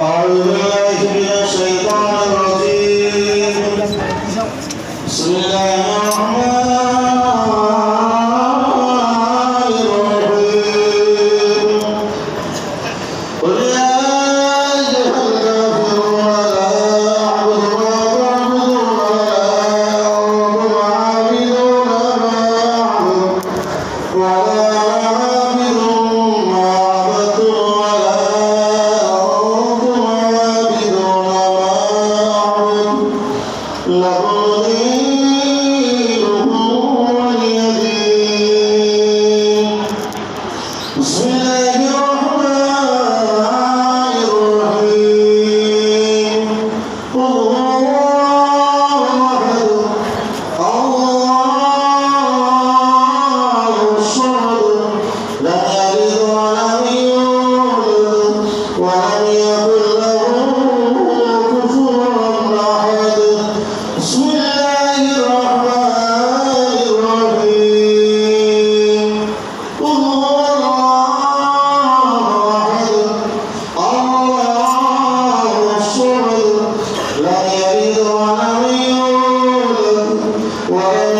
أعوذ بالله من الشيطان الرجيم بسم الله الرحمن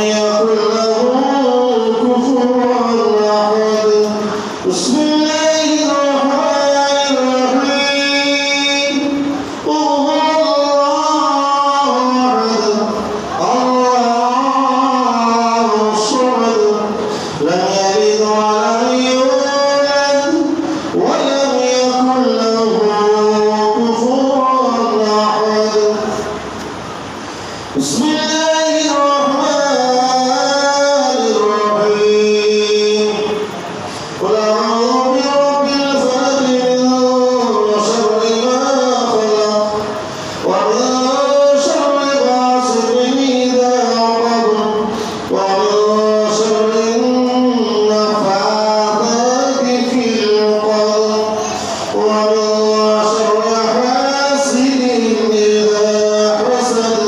يكن له كفوا أحد. بسم الله الرحمن الرحيم. قل هو الله أحد الله الصمد لم يلد ولم يولد ولم يكن له كفوا أحد. بسم الله الرحمن الرحيم. قل أعوذ برب الفلق من شر ما خلق ومن شر غاسق إذا وقب ومن شر النفاثات في العقد ومن شر حاسد إذا حسد.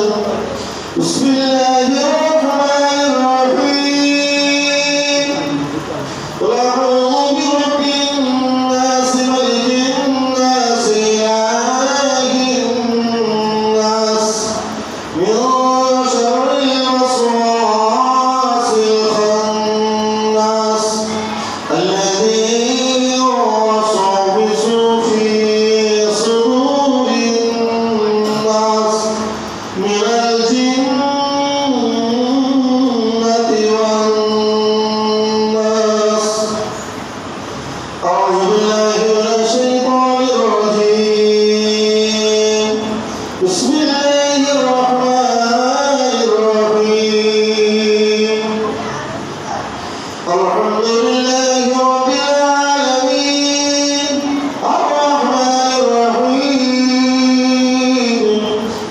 بسم الله الرحمن الرحيم. قل أعوذ برب الناس ملك الناس إله الناس من شر الوسواس الخناس الذي يوسوس في صدور الناس من الجنة والناس. أعوذ بالله من الشيطان الرجيم. بسم الله الرحمن الرحيم. الحمد لله رب العالمين الرحمن الرحيم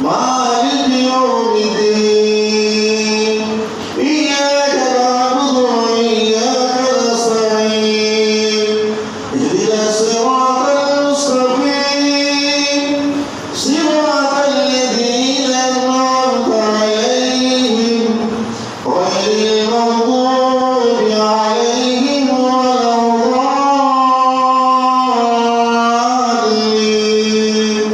مالك يوم الدين إياك نعبد وإياك نستعين اهدنا الصراط المستقيم صراط الذين أنعمت عليهم غير المغضوب عليهم ولا الضالين.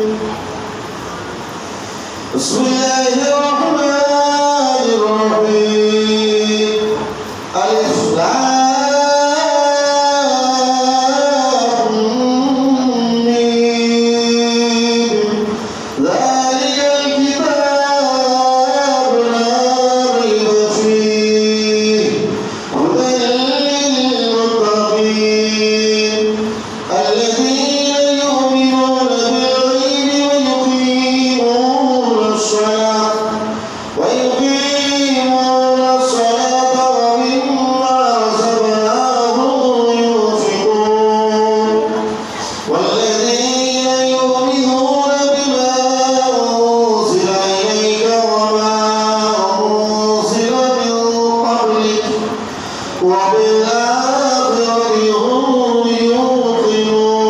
بسم الله الرحمن الرحيم. ألف لام ميم. ذلك الكتاب لا ريب فيه هدى للمتقين الذين يؤمنون بالغيب ويقيمون الصلاة ومما رزقناهم ينفقون والذين يؤمنون بما أنزل إليك وما أنزل من قبلك وبالآخرة هم يوقنون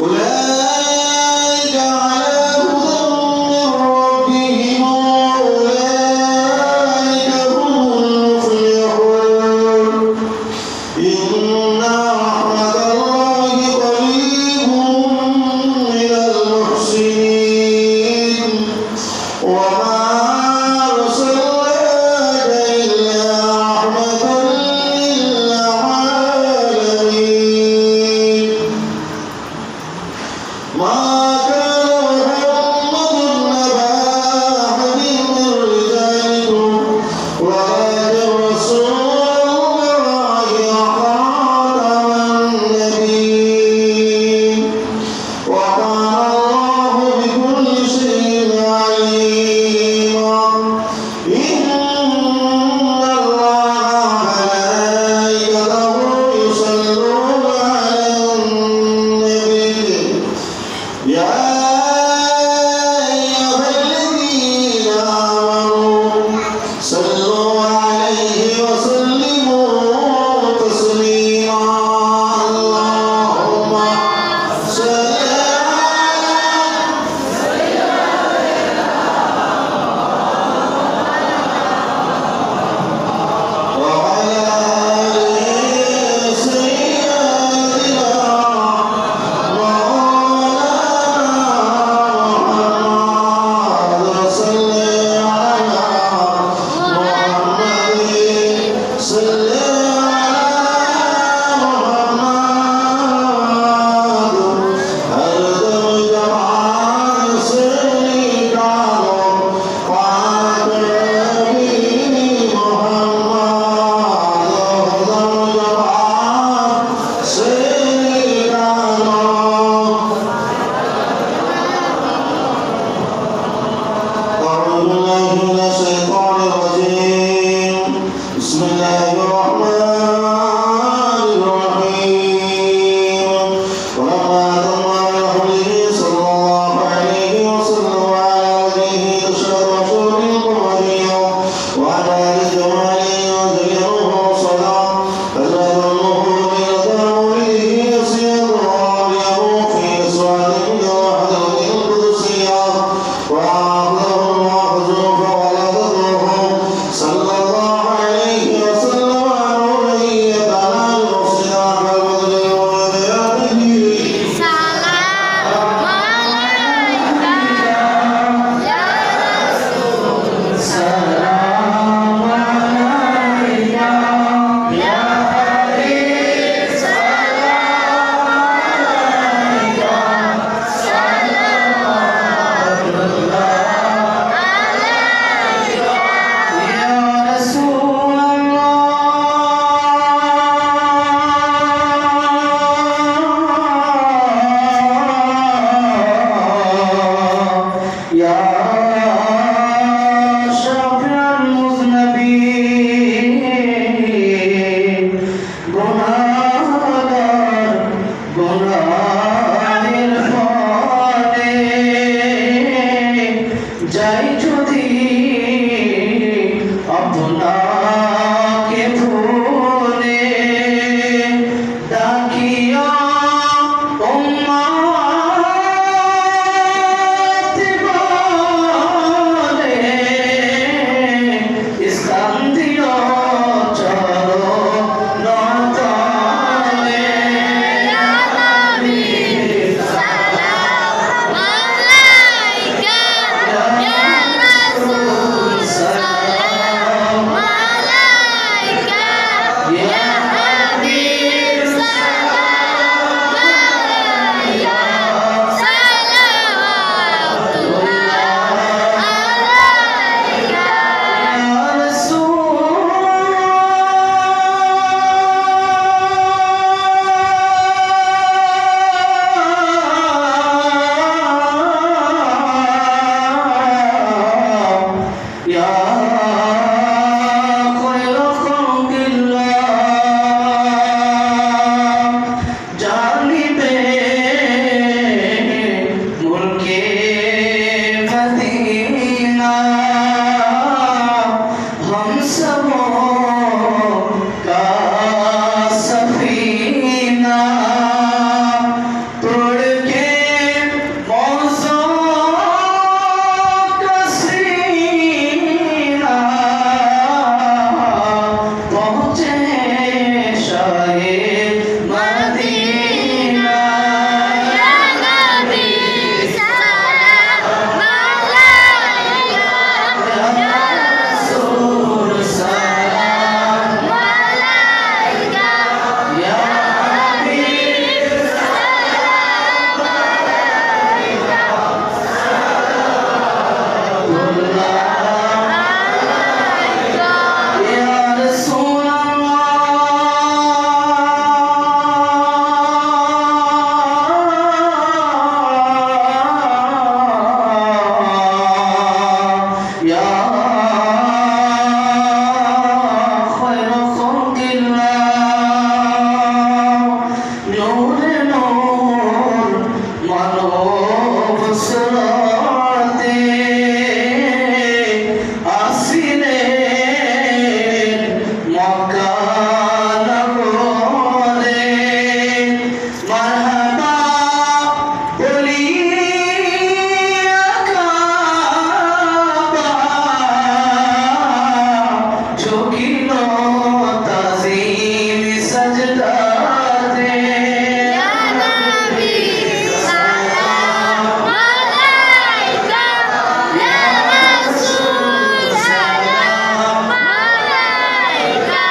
أولئك على هدى من ربهم وأولئك هم المفلحون. إن رحمة الله قريب من المحسنين وما أرسلناك إلا يا خير خلق الله جانبे मुल्के Medina हम सबों का सफीना तोड़ के मौजों का सीना पहुँचे शाहे मदीना या नबी सलाम अलैका या रसूल सलाम अलैका या हबीब सलाम अलैका या रसूल अल्लाह या खैर खल्क़िल्लाह नूर नूर मानव सुराते आसिले मकान बोले मरहबा बोलिया काबा झुकिलो ताज़ीम सजदा दे या नबी सलाम अलैका या रसूल सलाम अलैका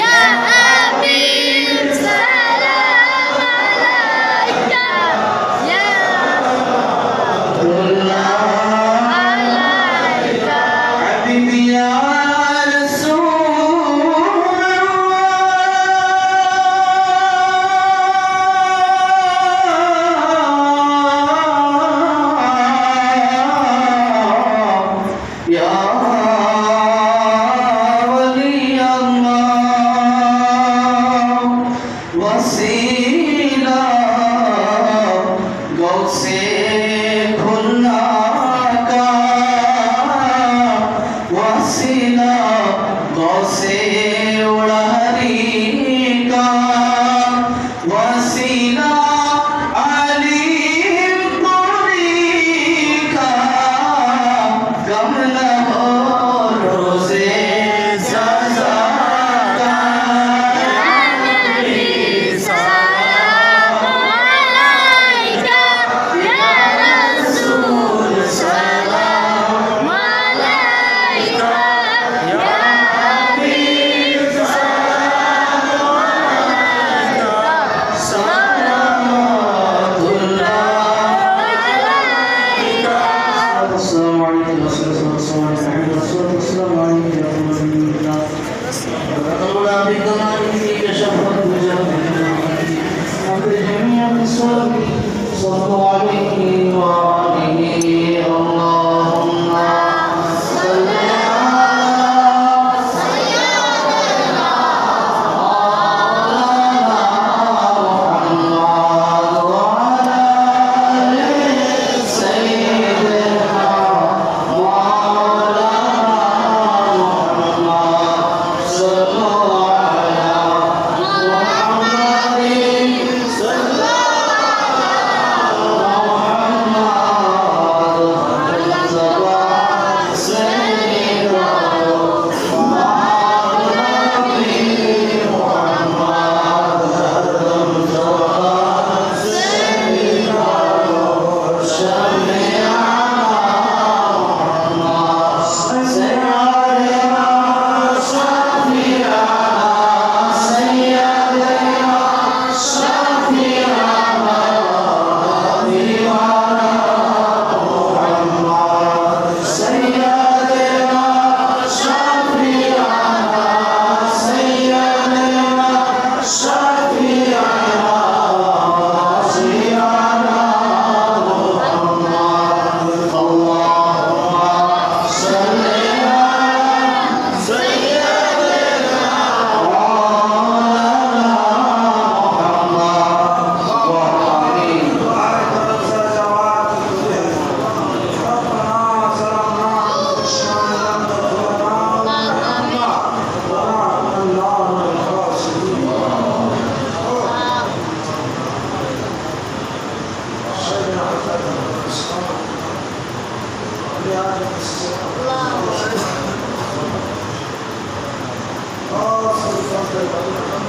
या हबीब सलाम अलैका या अलैका हबीबी या रसूल अल्लाह या वली अल्लाह वसीला गौसे खुल्ला का वसीला गौसे उड़हरी का वसीला अलीपुरी का गम न हो रोज़े सज़ा का या नबी सलाम अलैका या रसूल सलाम अलैका या हबीब सलाम ربنا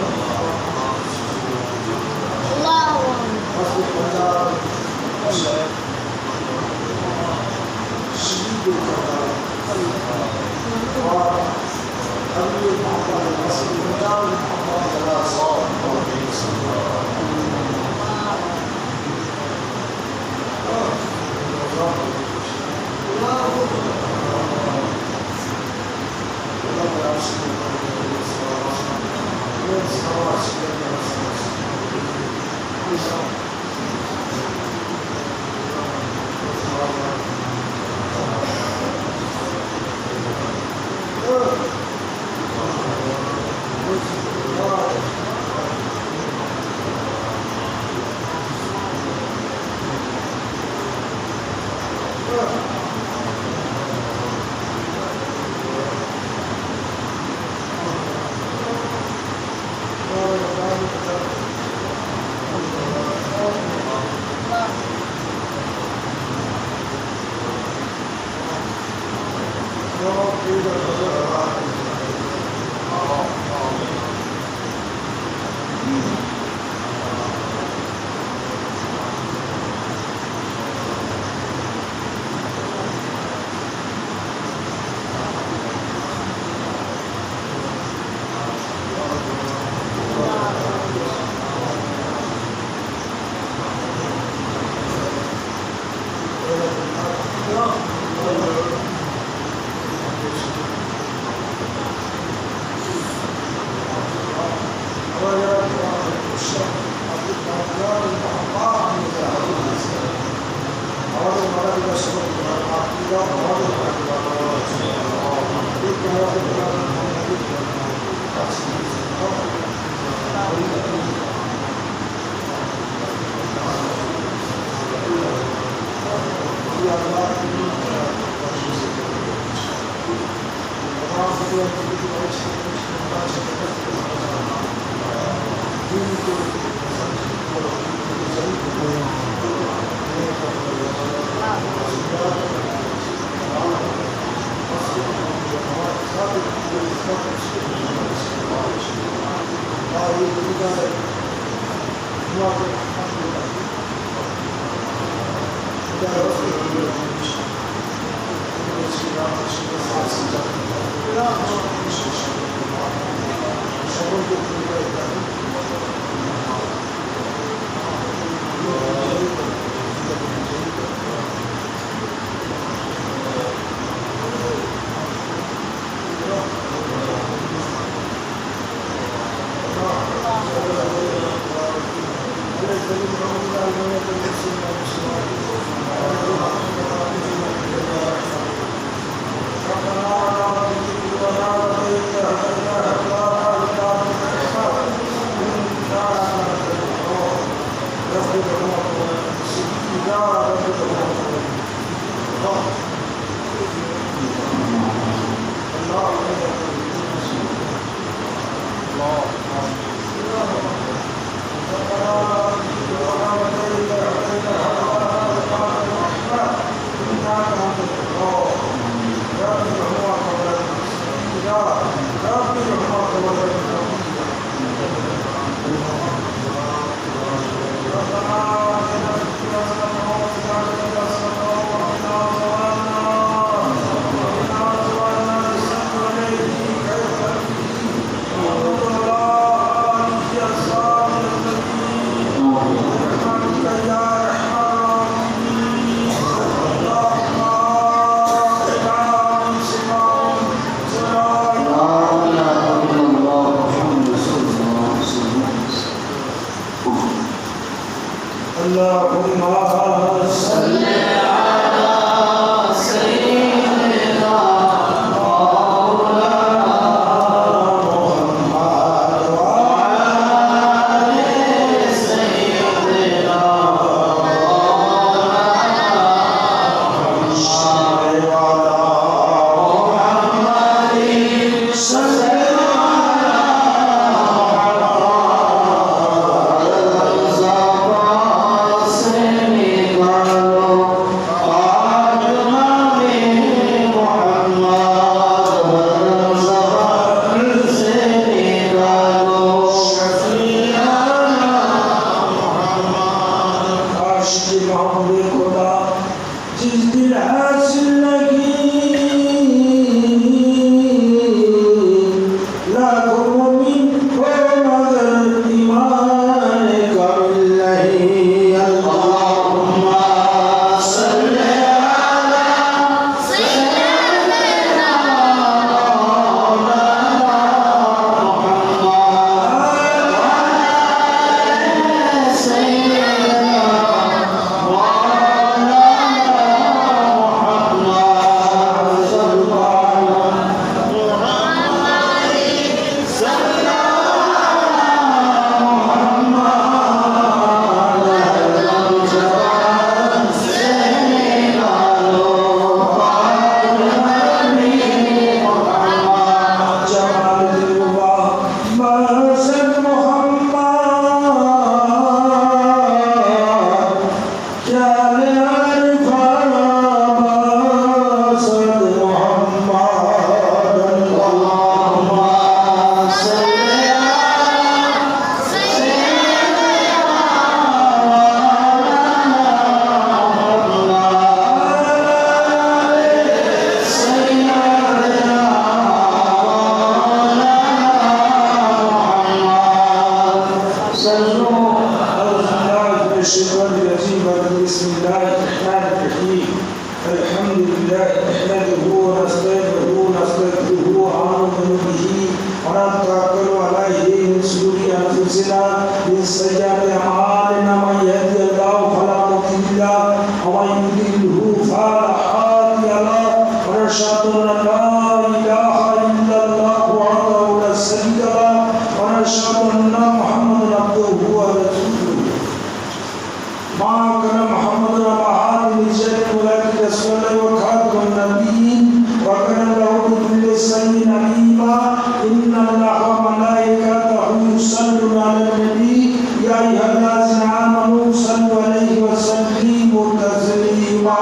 حليما إن الله وملائكته يصلون على النبي يا أيها الذين آمنوا صلوا عليه وسلموا تسليما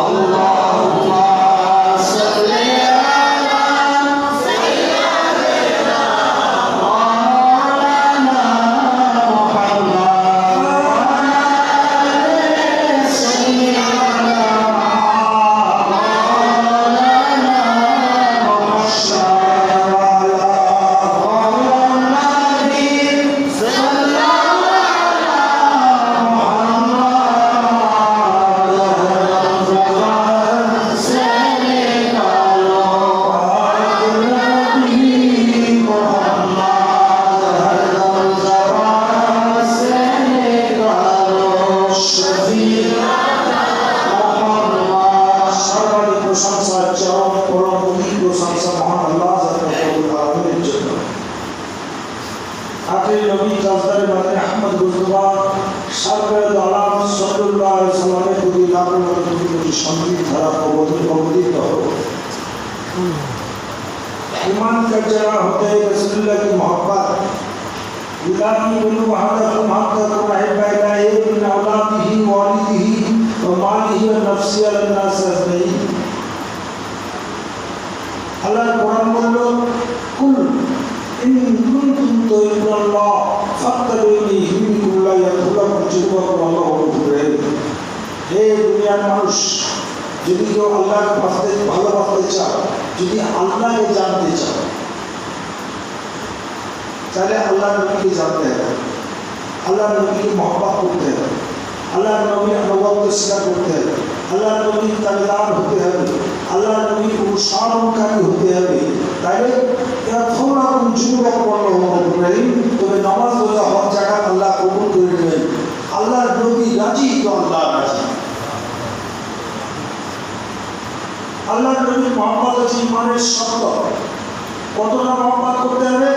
اللهم صل على سيدنا مولانا محمد وعلى آل سيدنا مولانا محمد صلى ईमान का जरा होते है रसूलुल्लाह की मोहब्बत इलाही बिनु वहदकुम हक़्क़कुम अहिब्बा इबिन औलादिही वालिदिही व मालिही व नफ्सी अल-नास अजमईन अल्लाह कुरान बोलो कुल इन कुंतुम तुहिब्बुल्लाह फत्तबिऊनी युहिब्बुकुमुल्लाह यगफिर जुनुबाकुम वल्लाहु गफूरुर रहीम हे दुनियार মানুষ যদি কেউ আল্লাহকে ভালোবাসতে চাও যদি আল্লাহকে জানতে চাও তাহলে আল্লাহ নবীকে জানতে হবে আল্লাহ নবীকে মহব্বত করতে হবে আল্লাহ নবীর নবুয়ত স্বীকার করতে হবে আল্লাহ নবীর তাবেদার হতে হবে আল্লাহ নবীর অনুসরণকারী হতে হবে তাহলে ইয়াগফিরুকুম যুনুবাকুম ওয়াল্লাহু গফুরুর রহিম তবে নামাজ রোজা হজ যাকাত আল্লাহ কবুল করে নেবেন আল্লাহর নবী রাজি তো আল্লাহ রাজি আল্লাহ নবীর মহব্বত হচ্ছে ইমানের শর্ত কতটা মহব্বত করতে হবে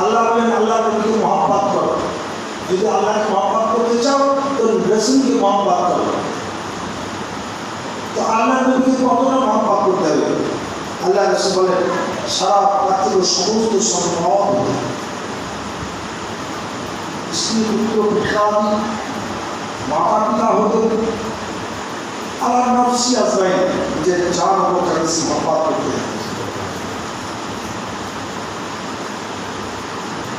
আল্লাহ বলেন আল্লাহ নবীকে মহব্বত করো যদি আল্লাহকে মহব্বত করতে চাও তো রাসূলকে মহব্বত করো তো আল্লাহ নবীকে কতটা মহব্বত করতে হবে আল্লাহ রাসূল বলেন সারা পৃথিবীর সমস্ত সম্পদ স্ত্রী পুত্র পুত্রাদি মাতা পিতা হতে আল্লাহ নফসি আজমাইন যে চার বছর মহব্বত করতে হবে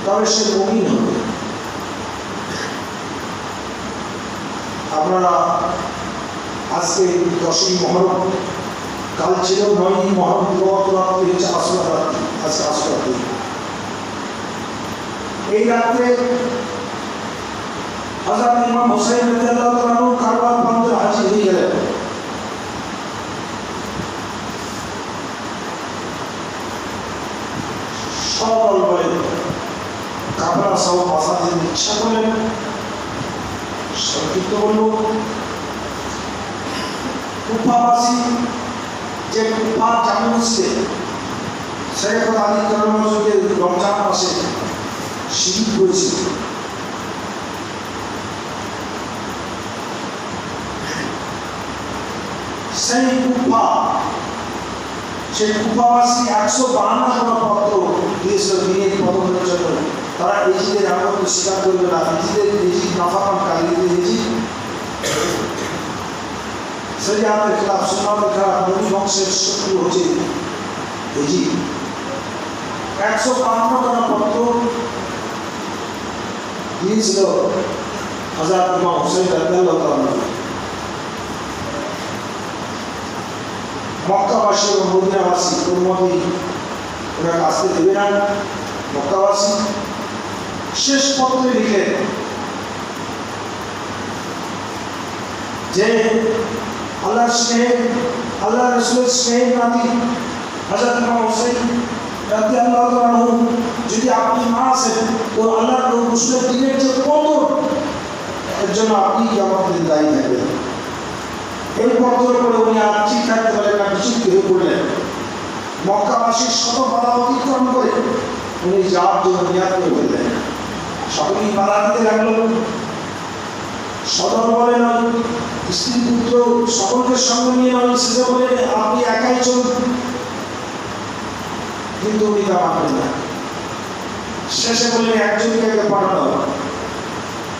তবে সে মুমিন হবে আপনারা আজকে 10ই মুহররম কাল ছিল 9ই মুহররম গত রাত্রি হচ্ছে আসর রাত্রি আজকে আসর রাত্রি এই রাত্রে হযরত ইমাম হুসাইন রাদিয়াল্লাহু তাআলা আনহু কারবালা প্রান্তে হাজির হয়ে গেলেন সরল বলে কারবালা সহ মাসাজের ইচ্ছা করলেন সংক্ষিপ্ত বলল কুফাবাসী যে কুফা জামে মসজিদে শেখ আলী করমজুকে রমজান মাসে শহীদ হয়েছিল সেই কুফাবাসী 152টা পত্র দিয়েছিল দিনের পতনের জন্য তারা ইজিদের আনন্দ স্বীকার করবে না ইজিদ নাফাকানকারী ইজিদ শরিয়াতের খেলাফ সুন্নাতের খেলাফ নবী বংশের শত্রু হচ্ছে ইজিদ 152টা পত্র দিয়েছিল হযরত ইমাম হুসাইন রাদিয়াল্লাহু তাআলা মক্কাবাসী এবং মদিনাবাসী ওর মধ্যে ওনাকে আসতে দেবে না মক্কাবাসী শেষ পত্রে লিখে যে আল্লাহ স্নেহ আল্লাহ রাসূলের স্নেহ নাতি হযরত ইমাম হুসাইন রাদিয়াল্লাহু তাআলা যদি আপনি না আসেন তো আল্লাহর রাসূলের দিনের যে কদর এর জন্য আপনি কিয়ামতের দিন দায়ী থাকবেন এই পত্রের পরে উনি আর ঠিক থাকতে পারলেন না বিচলিত হয়ে পড়লেন মক্কাবাসীর শত বাধা অতিক্রম করে উনি যাওয়ার জন্য নিয়াত করে ফেললেন সকলেই বাধা দিতে লাগলো সদর বলে নয় স্ত্রী পুত্র সকলকে সঙ্গে নিয়ে নয় শেষে বলে আপনি একাই চলুন কিন্তু উনি তা মানলেন না। শেষে বললেন একজনকে পাঠানো হবে।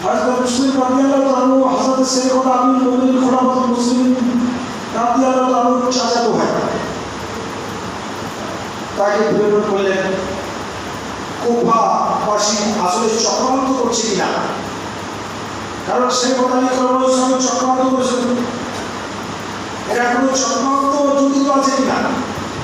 হযরত মুসলিম রাদিয়াল্লাহু তাআলা হযরত সাইয়্যিদুল আমির মুমিনিন খলিফাতুল মুসলিমিন রাদিয়াল্লাহু তাআলা চাচাতো ভাই তাকে প্রেরণ করলেন কুফাবাসী আসলে চক্রান্ত করছে কিনা, কারণ সেই কথাটি করোনার সঙ্গে চক্রান্ত করেছিল, এরা কোনো চক্রান্ত জড়িত আছে কিনা,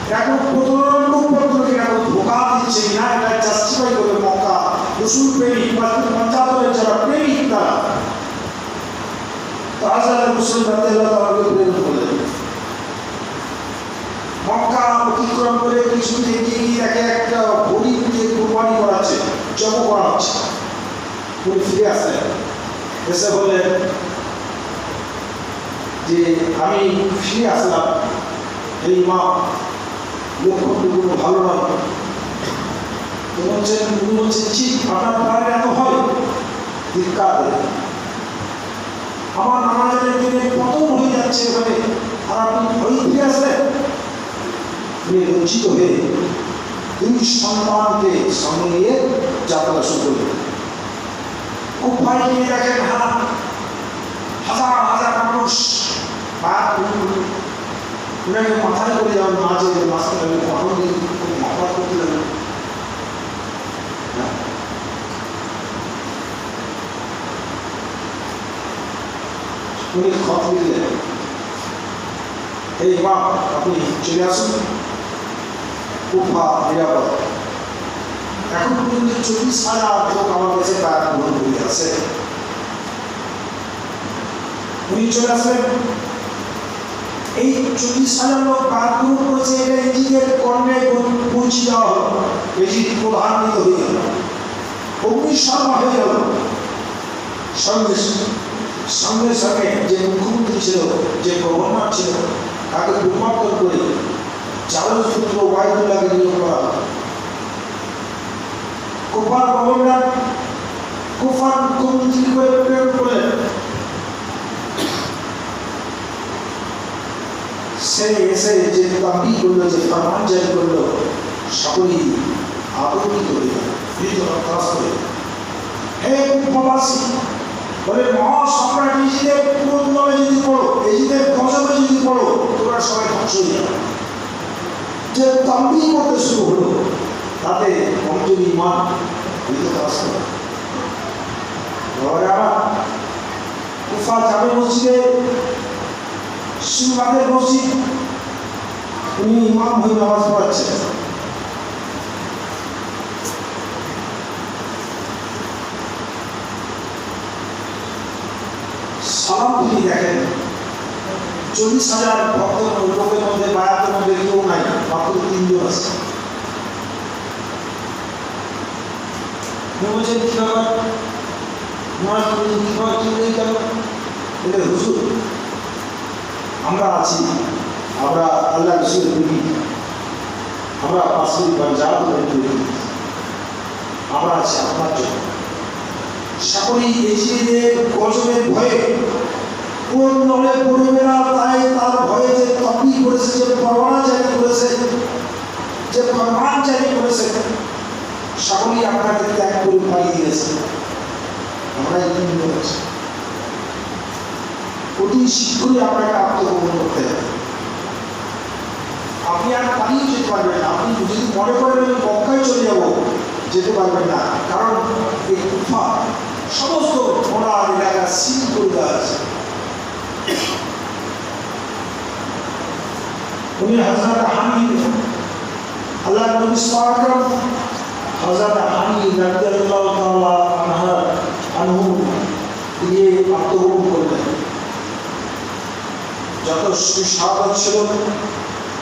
এরা কোনো প্রতারণামূলক কিনা, কোনো ধোঁকা দিচ্ছে কিনা, এটা জাস্টিফাই করবে মক্কা রসুল প্রেমিক বা পঞ্চায়েতের যারা প্রেমিক তারা। তো হযরত মুসলিম রাদিয়াল্লাহু তাআলাকে প্রেরণ করলেন। মক্কা অতিক্রম করে কিছু এগিয়ে গিয়ে দেখে একটা হরিণকে কুরবানি করা হচ্ছে, জব করা হচ্ছে। উনি ফিরে আসলেন, এসে বললেন যে আমি ফিরে আসলাম, এই মা লক্ষণগুলো ভালো নয়। উনি বলছেন জি আপনার প্রাণে এত হয় ধিক্কার দেয়, আমার নামাজের দিনে পতন হয়ে যাচ্ছে ওখানে, আর আপনি ভয় ফিরে আসলেন। লজ্জিত হয়ে দুই সন্তানকে সঙ্গে নিয়ে যাত্রা শুরু করলেন। খুব ভয় নিয়ে দেখেন হাজার হাজার মানুষ ওনাকে মাথায় করে যাওয়ার মাঝে মাঝখানে কখন দিয়ে মাথা করতে লাগলেন। উনি খত দিলেন, এই মা আপনি চলে আসুন, কুফা নিরাপদ। এখন পর্যন্ত 40,000 লোক আমার কাছে বায়াত গ্রহণ করে আছে। উনি চলে আসলেন, এই 40,000 লোক বায়াত গ্রহণ করেছে, এটা ইজিদের কর্ণে পৌঁছে দেওয়া হলো, ইজিদ প্রধান্বিত হয়ে গেল, অগ্নিশর্মা হয়ে গেল। সঙ্গে সঙ্গে সঙ্গে যে মুখ্যমন্ত্রী ছিল, যে গভর্নর ছিল, তাকে পরিবর্তন করে জালাল পুত্র ওয়াইদুল্লাহকে নিয়োগ করা। কুফার গভর্নর কুফার মুখ্যমন্ত্রী করে প্রেরণ করলেন। সে এসে যে দাবি করলো, যে ফরমান জারি করলো, সকলেই আতঙ্কিত হয়ে গেল, ভীতগ্রস্ত হয়ে গেল। হে কুফাবাসী, বলে মহাসম্রাট ইজিদের পুরোদমে যদি পড়ো, ইজিদের গজবে যদি পড়ো, তোমরা সবাই ধ্বংস হয়ে যাবে। যে দাবি করতে শুরু হলো, তাতে কমজোরি ইমান ভীতগ্রস্ত হলো। কুফা জামে মসজিদে সুন্নাতের মসজিদ, উনি ইমাম হয়ে নামাজ পড়াচ্ছেন। সালাম তিনি দেখেন 40,000 ভক্তের লোকের মধ্যে বায়াতের মধ্যে কেউ নাই, মাত্র 3 জন আছে। বলছেন কি ব্যাপার, হুজুর আমরা আছি, আমরা আল্লাহ রসুল করি, আমরা পাঁচটি পাঞ্জাব আমরা আছি আপনার জন্য। সকলেই এজিদের গজবের ভয়ে কোন দলে পড়বে না, তাই তার ভয়ে যে তপি করেছে, যে পরোয়ানা জারি করেছে, যে ফরমান জারি করেছে, সকলেই আপনাকে ত্যাগ করে পালিয়ে গেছে। আমরা এই করেছি, অতি শীঘ্রই আপনাকে আত্মগোপন করতে হবে। আপনি আর পালিয়ে যেতে পারবেন না। আপনি যদি মনে করেন আমি মক্কায় চলে যাবো, যেতে পারবেন না, কারণ এই কুফা সমস্ত ঘোড়ার এলাকা সিল করে দেওয়া আছে। উনি হযরত হানি, আল্লাহ নবী সাল্লাল্লাহু আলাইহি ওয়াসাল্লাম হযরত হানি রাদিয়াল্লাহু তাআলা আনহু দিয়ে আত্মগোপন করলেন। যত সুস্বাদ ছিল,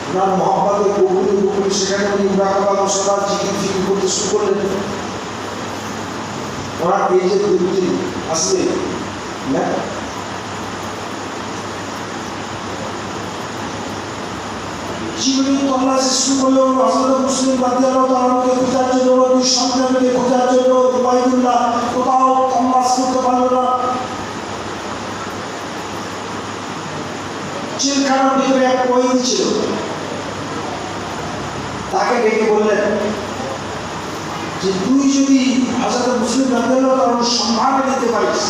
ওনার মহব্বতের গভীর গভীর সেখানে উনি মুরাকাবা মুসাফা জিকির ফিকির করতে শুরু করলেন। ওনার এই যে দুটি আসলে না, জীবনী তল্লাশি শুরু করলো। হযরত মুসলিম রাদিয়াল্লাহু তাআলাকে খোঁজার জন্য, দুই সন্তানকে খোঁজার জন্য উবাইদুল্লাহ কোথাও তল্লাশ করতে পারল না। জেলখানার ভিতরে এক কয়েদি ছিল, তাকে ডেকে বললেন যে তুই যদি হযরত মুসলিম রাদিয়াল্লাহু তাআলার সম্মান দিতে পারিস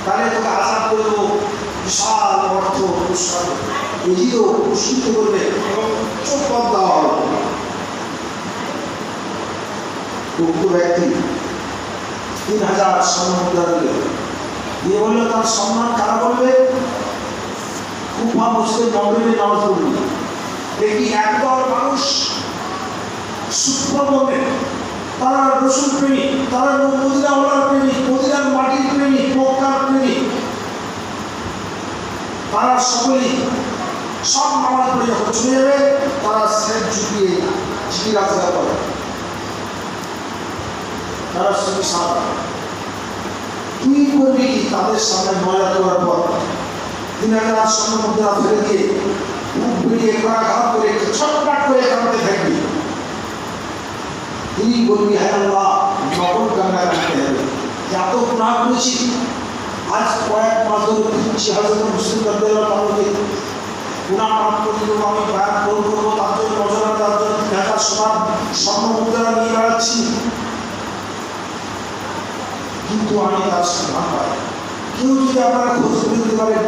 তাহলে তোকে আজাদ করে দেবো, বিশাল অর্থ পুরস্কার এদিও পুরস্কৃত করবে এবং উচ্চ পদ দেওয়া হবে। উক্ত ব্যক্তি 3000 স্বর্ণ মুদ্রা দিল, দিয়ে বলল তার সম্মান কারা করবে? কুফা মসজিদে নববীতে নামাজ পড়বে। দেখি একদল মানুষ সুপ্রবণের, তারা রসুল প্রেমী, তারা মদিনাওয়ালার প্রেমী, মদিনার মাটির প্রেমী, মক্কার প্রেমী, তারা সকলেই সব নামাজ পড়ে যখন চলে যাবে তারা সেট ঝুঁকিয়ে জিকির আজকার করে, তারা শুধু সাদা। তুই করবি কি তাদের সামনে মজা করার পর 3000 স্বর্ণ মুদ্রা ফেলে দিয়ে মুখ বেরিয়ে ঘাট করে ছটফট করে কাঁদতে থাকবি। তিনি বলবি হ্যাঁ আল্লাহ নকল কান্না কাটতে হবে, এত গুনাহ করেছি, আজ কয়েক মাস ধরে খুঁজছি হযরত মুসলিম রাদিয়াল্লাহু তাআলাকে গুনাহ মাফ করে দেবো, আমি বায়াত করবো, তার জন্য নজর তার জন্য 3000 স্বর্ণ মুদ্রা নিয়ে বেড়াচ্ছি, কিন্তু আমি তার সন্ধান পাই। কেউ যদি আপনারা খোঁজ দিতে পারেন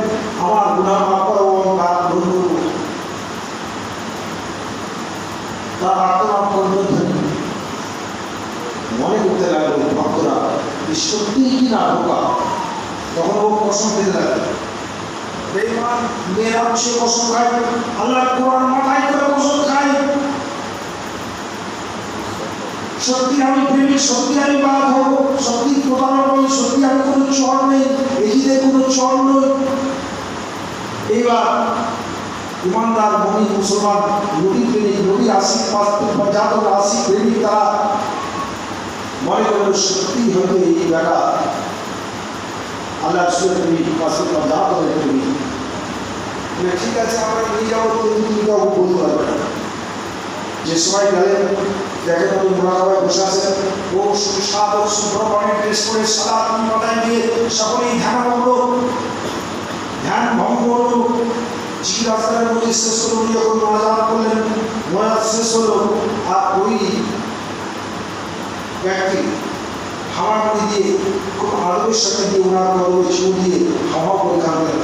আমার গুনাহ মাফ করবো এবং বায়াত করবো, তার আত্মনাম করবে মনে করতে লাগলো ভক্তরা সত্যিই কি না ঢোকা। তখন ও কসম খেতে লাগলো, বেঈমান মেয়েরা সে কসম খায়, আল্লাহর কোরআন মাথায় করে কসম খায়, সত্যি আমি প্রেমিক, সত্যি আমি বাদ হব, সত্যি প্রতারক নই, সত্যি আমি কোনো চর নেই, এজিদে কোনো চর নই। এইবার ইমানদার মমিন মুসলমান নবী প্রেমিক, নবীর আশিক জাতক আশিক প্রেমিক তারা মনে করল সত্যি হয়তো এই বেটা আল্লাহ রাসূলের প্রেমিক, আশিক জাতকের প্রেমিক। ঠিক আছে আমরা নিয়ে যাবো, তুমি কাউকে বলতে পারবে না। যে সময় গেলেন দেখেন উনি মোনাকাবায় বসে আছেন, ও সুস্বাদক সুব্রমণের ড্রেস করে সাদা তুমি মাথায় দিয়ে সকলেই ধ্যান ভঙ্গ করলো। জিকির আজকারের মধ্যে শেষ হলো, উনি যখন মোনাজাত করলেন, মোনাজাত শেষ হলো, আর ওই ব্যক্তি হাওয়া পানি দিয়ে খুব আদবের সাথে দিয়ে ওনার গর্বে চুল দিয়ে হাওয়া করে কাঁদলেন।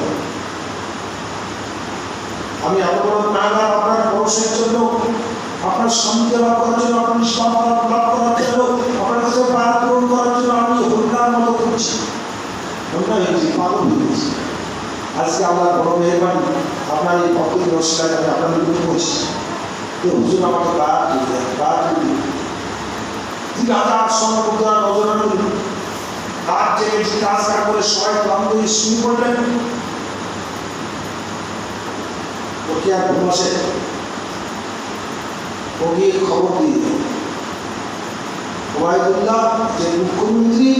আমি এত বড় নাগার আপনার বংশের জন্য, আপনার স্বামীকে লাভ করার জন্য, আপনার নিষ্পাপ লাভ করার জন্য, আপনার কাছে পায়াত পূরণ করার জন্য আমি হরিনার মতো করছি, হরিনা হয়েছি, পাগল হয়েছি। আজকে আমার বড় মেহরবানি, আপনার এই ভক্তের নমস্কার আমি আপনার বিরুদ্ধে করছি, তো হুজুর আমাকে বায়াত দিতে 3000 স্বর্ণ মুদ্রা নজরে নিল। রাত জেগে জিজ্ঞাসা করে সবাই ক্লান্ত হয়ে শুরু করলেন। ওকে আর ঘুম আসে, ও গিয়ে খবর দিয়ে দিল ওবায়দুল্লাহ যে মুখ্যমন্ত্রী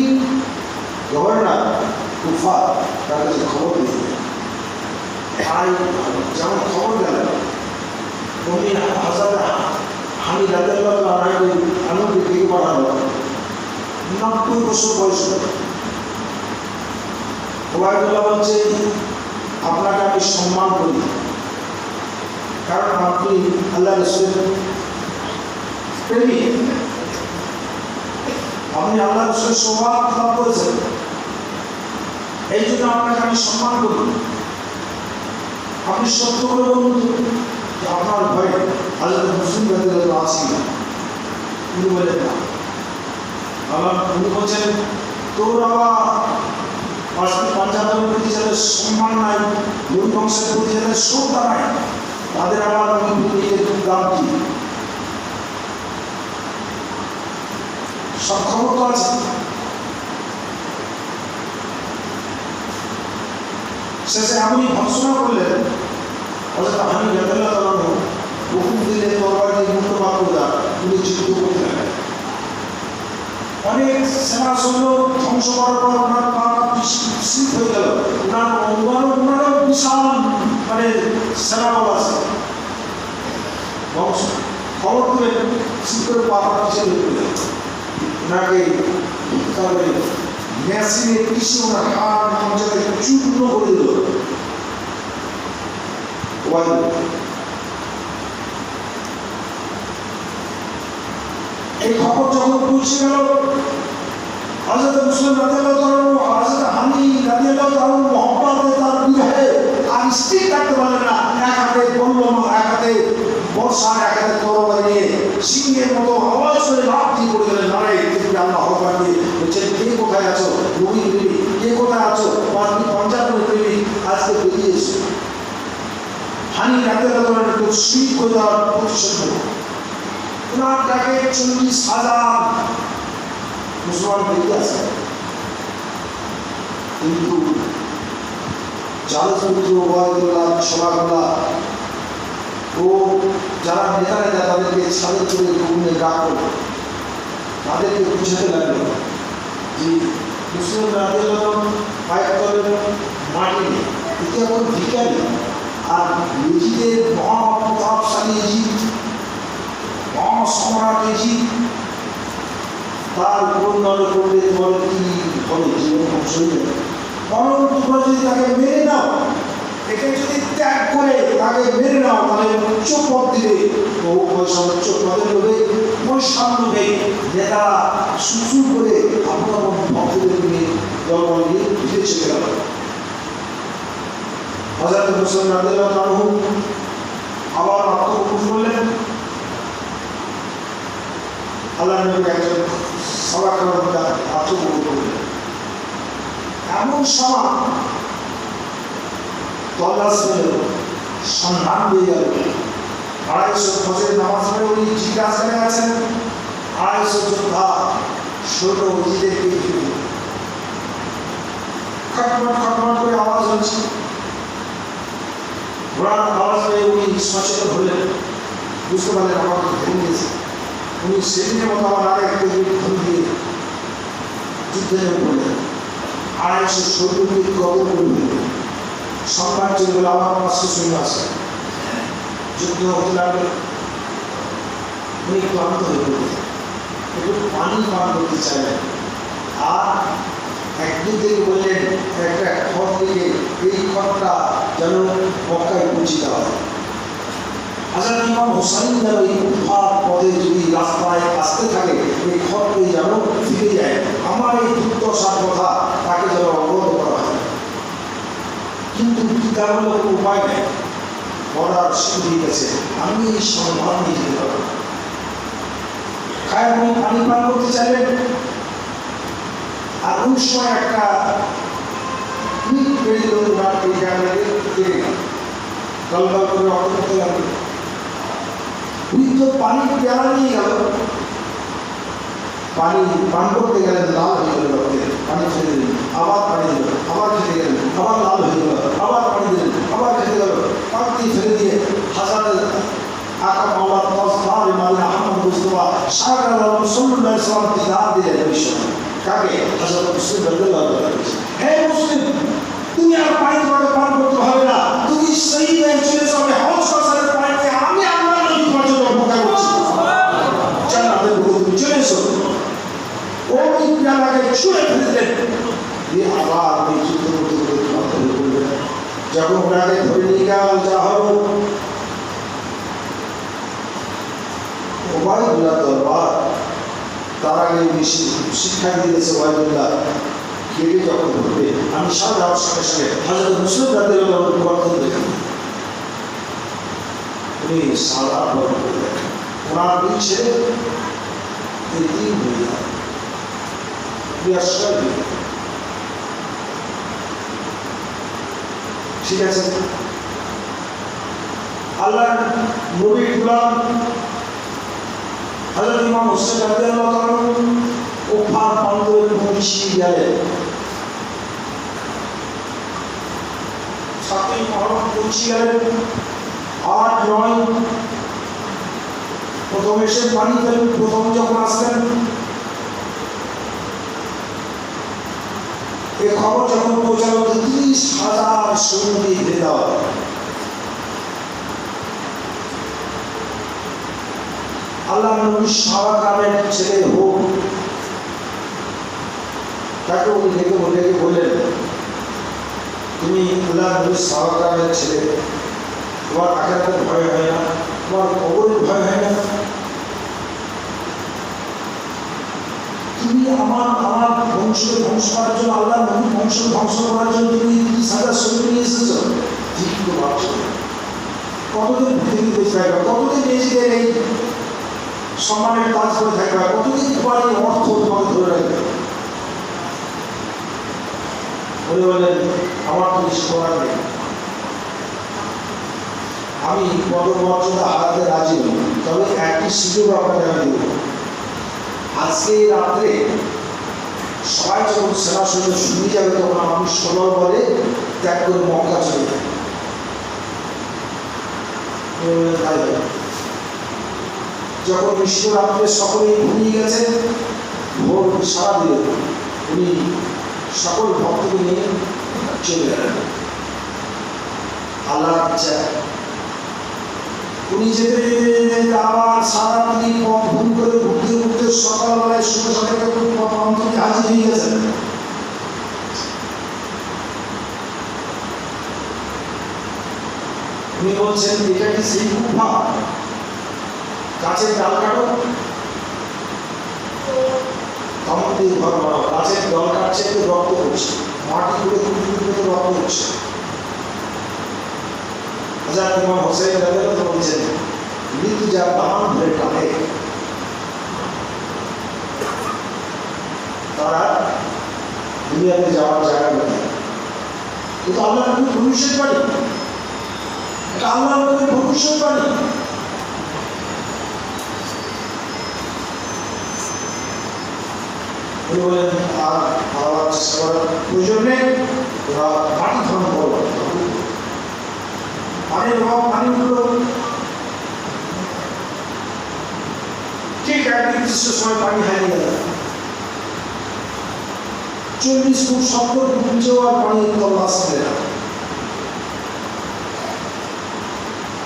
গভর্নর কুফা, তার কাছে খবর দিয়ে দিল। যেমন খবর গেল উনি হযরত হামিদ রাদিয়াল্লাহু আনহু আনন্দে ডেকে পাঠালো, 90 বছর বয়স। ওবায়দুল্লাহ বলছে আপনাকে আমি সম্মান করি, কারণ আপনি আল্লাহ রাসূলের প্রেমিক, আপনি আল্লাহ রাসূলের সৌভাগ্য লাভ করেছেন, এই জন্য আপনাকে আমি সম্মান করি। আপনি সত্য করে বলুন যে আপনার ভয়ে হযরত মুসলিম রাদিয়াল্লাহু আছি না। উনি বলেন না, উনি বলছেন তোর আবার পাঞ্জাবের প্রতি যাদের সম্মান নাই, নবী বংশের প্রতি যাদের শ্রদ্ধা নাই, তাদের আবার নিজের দাম কি? সব খবর তো আছে। শেষে এমনই ভর্সনা করলেন, হযরত হামিদ রাদিয়াল্লাহু তাআলা হুকুম দিলেন তরবারি দিয়ে মুক্ত বাক্য দেওয়া, তিনি যুদ্ধ করতে লাগলেন। অনেক সেনা সৈন্য ধ্বংস করার পর ওনার পা বিস্মিত হয়ে গেল, ওনারও বিশাল সেনাবল আছে। খবর তুলে শীতের পাতা পিছিয়ে দিলেন, ওনাকে তাহলে মেশিনের পিছিয়ে ওনার হাড় মঞ্চাকে চূর্ণ করে দিল। এই খবর যখন পৌঁছে গেল, হযরত মুসলিম রাদিয়াল্লাহু তাআলা হযরত হানি রাদিয়াল্লাহু তাআলা মোহাম্মদে তার বিরহে আর স্থির থাকতে পারলেন না। এক হাতে বলল, এক হাতে বর্ষা, এক হাতে তরবারি নিয়ে সিংহের মতো আওয়াজ করে লাফ দিয়ে পড়ে গেলেন। নারে তুমি আল্লাহ আকবার দিয়ে বলছেন, কে কোথায় আছো? নবী প্রেমী, কে কোথায় আছো? আপনি পঞ্জাবের প্রেমী, আজকে বেরিয়ে এসো। হানি রাদিয়াল্লাহু তাআলা একটু শহীদ করে দেওয়ার প্রতিশোধ নেব। ওনার ডাকে 40,000 মুসলমান বেরিয়ে আসে। কিন্তু জালপুত্র ওয়াইদুল্লাহ সভাগুলা ও যারা নেতারা তাদেরকে ছাদের চলে ঘুমিয়ে ডাকল, তাদেরকে বুঝাতে লাগলো যে মুসলিম রাদিয়াল্লাহু পায়ের তলে মাটি নেই, এতে এখন ভিক্ষা নেই। আর ইজিদের মহাপ্রতাপশালী ইজিদ, মহাসম্রাট ইজিদ, তার পরিণত করলে তোমার কি হবে? জীবন ধ্বংস হয়ে যাবে। বরং তোমরা যদি তাকে মেরে নাও, একে যদি ত্যাগ করে তাকে মেরে নাও, তাহলে উচ্চ পদ দিবে, বহু পয়সা উচ্চ পদের লোভে, পয়সার লোভে নেতারা সুসুর করে আপনার ভক্তদের নিয়ে দলবল নিয়ে ফিরে চলে গেল। হযরত মুসলিম রাদিয়াল্লাহু তাআলা আবার আত্মপ্রকাশ করলেন। আল্লাহর নবী একজন সাহাবাকে আত্মপ্রকাশ করলেন। এমন সময় তল্লাশ হয়ে গেল, সন্ধান পেয়ে গেল। 250 ফজরের নামাজ পড়ে উনি জিজ্ঞাসায় আছেন। 250 যোদ্ধা সৈন্য ইজিদেরকে ঘিরে খটমট খটমট করে আওয়াজ হচ্ছে। ঘোড়ার আওয়াজ পেয়ে উনি সচেতন হলেন, বুঝতে পারলেন আমাকে ধরে নিয়েছে। উনি সেদিনের মতো আমার আগে একটা ঘুম দিয়ে যুদ্ধে নেমে পড়লেন। 250 সৈন্যকে গবর করে দিলেন। সংবাদ চলে গেল, আমার 500 সৈন্য আছে। যুদ্ধ হতে লাগলো। উনি ক্লান্ত হয়ে পড়লেন, একটু পানি পান করতে চাইলেন। আর একদিন থেকে বললেন, একটা খড় থেকে এই খড়টা যেন মক্কায় পৌঁছে দেওয়া হয়। হযরত ইমাম হুসাইন যেন এই উদ্ধার পথে যদি রাস্তায় আসতে থাকে, এই খড়টি যেন ফিরে যায়। আমার এই দুর্দশার কথা তাকে যেন অবগত করা হয়। কিন্তু তার কোনো উপায় নেই, বর্ডার শুরু গেছে, আমি এই সম্মান নিয়ে যেতে পারবো। খায় উনি পানি পান করতে চাইলেন। আর ওই সময় একটা ইট বেরিয়ে ওনার এই জায়গাটাকে কেটে গেল, গল গল করে রক্ত করতে লাগলো। বৃদ্ধ পানি পেয়ারা নিয়ে গেল, পানি পান করতে গেলেন, লাল হয়ে গেল রক্তে। পানি খেতে দিলেন, আবার পানি দিল, আবার খেতে গেলেন, আবার লাল হয়ে গেল, আবার পানি দিলেন, আবার খেতে গেল। পাক দিয়ে ফেলে দিয়ে হাজার আকা মাওলা তসবার ইমামে আহমদ মুস্তফা সাগর আলম সাল্লাল্লাহু আলাইহি ওয়াসাল্লাম দিদার দিলেন ওই সময়। কাকে? হযরত মুসলিম রাদিয়াল্লাহু তাআলা। হে মুসলিম, তুমি আর পানি তোমাকে পান করতে হবে না, তুমি সেই হয়ে চলে যাবে হজ কসারের পানি। আমি আল্লাহ নবী তোমার জন্য অপেক্ষা করছি। জান্নাতের বুকে তুমি চলে এসো। ওই পেয়ালাকে ছুঁড়ে ফেলে দিলেন, দিয়ে আবার ওই যুদ্ধ করতে করতে ক্লান্ত হয়ে পড়লেন। যখন ওনাকে ধরে নিয়ে যাওয়া হলো ওবায়দুল্লাহ দরবার, তার আগে বেশি শিক্ষা দিয়েছে ওবায়দুল্লাহ কেটে যখন ধরবে, আমি সারা যাওয়ার সঙ্গে সঙ্গে হযরত মুসলিম রাদিয়াল্লাহু তাআলা পরিবর্তন দেখেন। উনি সারা বড় করলেন, ওনার দুই ছেলে তিন হয়ে যায়। ঠিক আছে, আল্লাহ নবীর গোলাম হযরত ইমাম হুসাইন রাদিয়াল্লাহু তাআলা ওফার বন্দরে পৌঁছে গেলেন। 7ই মুহররম পৌঁছে গেলেন। 8-9 প্রথম এসে পানি পেলেন। প্রথম যখন আসলেন, এই খবর যখন পৌঁছালো 30,000 সৈন্য দিয়ে ঘিরে দেওয়া। আল্লাহ নবী সারা গ্রামের ছেলে হোক, তাকে উনি ডেকে বললেন, তুমি আল্লাহ নবী সারা গ্রামের ছেলে, তোমার আখিরাতের ভয় হয় না, তোমার কবরের ভয় হয় না? আমার বংশকে ধ্বংস করার জন্য, আল্লাহ নবীর বংশ ধ্বংস করার জন্য তুমি 30,000 সৈন্য নিয়ে এসেছো। ঠিক তো ভাবছো, কতদিন পৃথিবীতে বেঁচে থাকবে, কতদিন নিজেদের এই সম্মানের কাজ করে থাকবে, কতদিন তোমার এই অর্থ তোমাকে ধরে রাখবে। বলে বলেন আমার তো কিছু করার নেই, আমি পদমর্যাদা হারাতে রাজি নই, তবে একই সুযোগ আপনাকে আমি দেব। আজকে রাত্রে সবাই যখন সেনা সৈন্য শুনে যাবে তখন আমি 16 বলে ত্যাগ করে মক্কা চলে যাই। যখন বিশ্ব রাত্রে সকলেই ঘুমিয়ে গেছে, ভোর সারা দিলে উনি সকল ভক্তকে নিয়ে চলে গেলেন। আল্লাহর ইচ্ছা উনি যেতে যেতে যেতে আবার সারা দিন পথ ভুল করে ঘুরতে ঘুরতে সকালবেলায় শুনে সকালে অন্তরে হাজির হয়ে গেছেন। উনি বলছেন এটা কি সেই গুফা? গাছের ডাল কাটো, তখন দিয়ে ঘর বানাবো। গাছের ডাল কাটছে তো রক্ত পড়ছে, মাটি করে কুড়ি রক্ত পড়ছে। হযরত ইমাম হোসেন রাদিয়াল্লাহু আনহু বলছেন মৃত্যু যা বামান ধরে টানে তারা দুনিয়াতে যাওয়ার জায়গা নেই। কিন্তু আল্লাহ নবীর ভবিষ্যৎবাণী, এটা আল্লাহ নবীর ভবিষ্যৎবাণী। উনি বলেন আর ভাবার চেষ্টা করার প্রয়োজন নেই, ওরা মাটি ধরন করবো, পানির অভাব, পানি উঠলো। ঠিক এক নির্দিষ্ট সময় পানি হারিয়ে গেল, 40 ফুট 70 ফুট নিচেও আর পানি তল্লা আসছে না।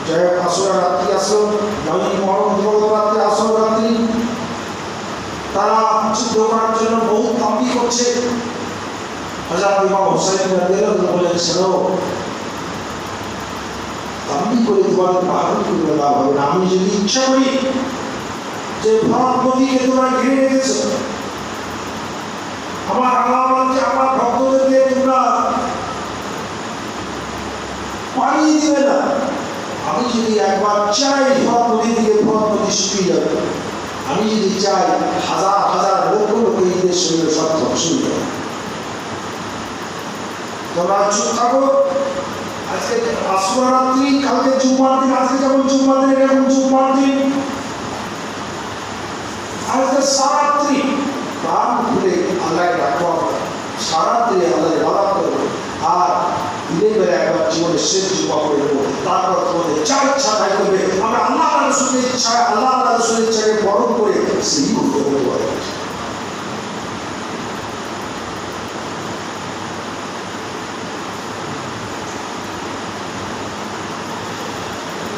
যাই হোক আসর রাত্রি আসলো, নয় মরণ রাত্রি আসর রাত্রি তারা যুদ্ধ করার জন্য বহু তাম্বি করছে। হযরত ইমাম হোসেন রাদিয়াল্লাহু আনহু বলেন শোনো, তাম্বি করে তোমাদের বারণ করবে লাভ হবে না। আমি যদি ইচ্ছা করি যে ভারত নদীকে তোমরা ঘিরে রেখেছো, আমার আল্লাহ বলছে আমার ভক্তদেরকে তোমরা পানি দিবে না, আমি যদি একবার চাই ভারত নদী থেকে ভারত নদী শুকিয়ে যাবে, আমি যদি চাই হাজার হাজার লক্ষ লক্ষ ঈদের শরীরে সব ধ্বংস হয়ে যাবে। তোমরা চুপ থাকো। আজকে আসর রাত্রি, কালকে জুম্মার দিন, আজকে যেমন জুম্মার দিন এরকম জুম্মার দিন, আজকে সারাত্রি প্রাণ খুলে আল্লাহ ডাকবো, সারাত্রি আল্লাহ ইবাদত করবো, আর দিনের বেলা একবার জীবনের শেষ জুম্মা করে দেবো। তারপর তোমাদের যা ইচ্ছা তাই করবে। আমরা আল্লাহ রাসূলের ইচ্ছায়, আল্লাহ রাসূলের ইচ্ছাকে বরণ করে সেই করতে পারবো।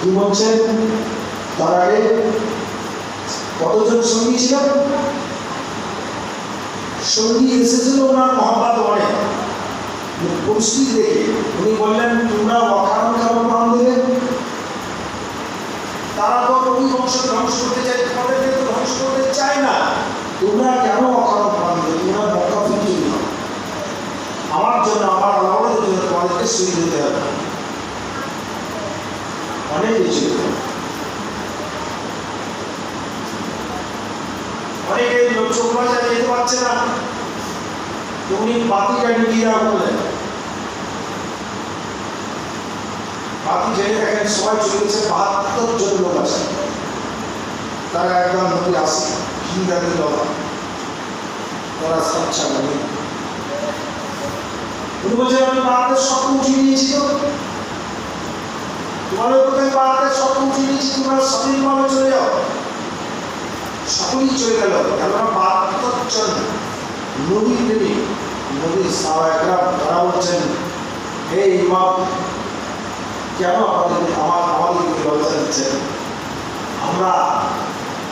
কি বলছেন? তার আগে কতজন সঙ্গী ছিল? সঙ্গী এসেছিল ওনার মহব্বত অনেক পরিস্থিতি দেখে উনি বললেন তোমরা অকারণ কেন প্রাণ দেবে? তারা তো ওই বংশ ধ্বংস করতে চায়, তোমাদেরকে তো ধ্বংস করতে চায় না, তোমরা কেন অকারণ প্রাণ দেবে? তোমরা মক্কা ফিরে যাও, আমার জন্য, আমার আল্লাহর জন্য তোমাদেরকে শহীদ হতে হবে। অনেক কিছু অনেকে চোখ বাজা যেতে পারছে না, উনি বাতিটা নিয়ে দেওয়া বললেন, বাতি জেনে দেখেন সবাই চলে গেছে, 72 জন লোক আছে, তারা একদম নদী আসে হিন্দাদের বাবা, তারা সাচ্ছা মানে উনি বলছেন আমি বাহাদের স্বপ্ন উঠিয়ে নিয়েছি, তো তোমাদের কোথায় বাহাদের স্বপ্ন উঠিয়ে নিয়েছি, তোমরা স্বাধীনভাবে চলে যাও। সকলেই চলে গেল, কেননা 72 জন নবী প্রেমী, নবী সাহাবায়ে তারা বলছেন হে ইমাম কেন আমাদেরকে লজ্জা দিচ্ছেন? আমরা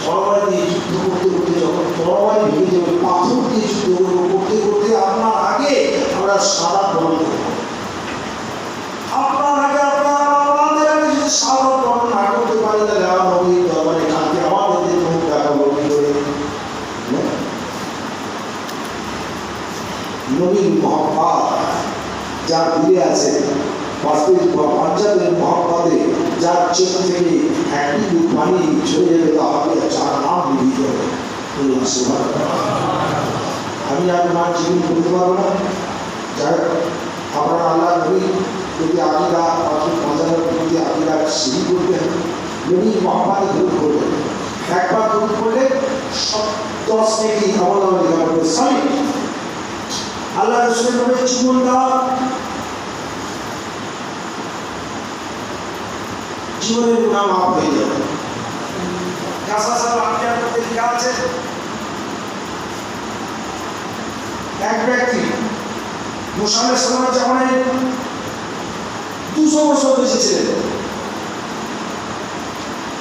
তরবারি দিয়ে যুদ্ধ করতে করতে যখন তরবারি ভেঙে যাবে, পাথর দিয়ে যুদ্ধ করতে করতে আপনার আগে আমরা সাদা বরণ করব। আপনার আগে আমাদের আগে যদি সাদা বরণ না করতে পারি তাহলে আমার নবীর দরবারে কালকে আমাদের মুখ দেখাবো কি করে? যার দিলে আছে পাঞ্জাবের মহাপাতে যার চোখ থেকে একটি পানি ঝরে যাবে তাহলে যার নাম মিলিয়ে যাবে। আমি আপনার জীবন বলতে পারবো না। যাই আপনারা আল্লাহ নবী যদি আকিরা পাঞ্জাবের প্রতি আকিরা সিঁড়ি করবেন, নবী মহাপাতে দূর করবেন, একবার দূর করলে 10 নেকি আমল নামে লেখা পড়বে। সরি আল্লাহ রসুলের নামে চুমন দেওয়া জীবনের গুনাহ মাফ হয়ে যাবে। কাসা সাহেব আকিরার মধ্যে লেখা আছে এক ব্যক্তি মুসা আলাইহিস সালামের জামানায় 200 বছর বেঁচে ছিলেন।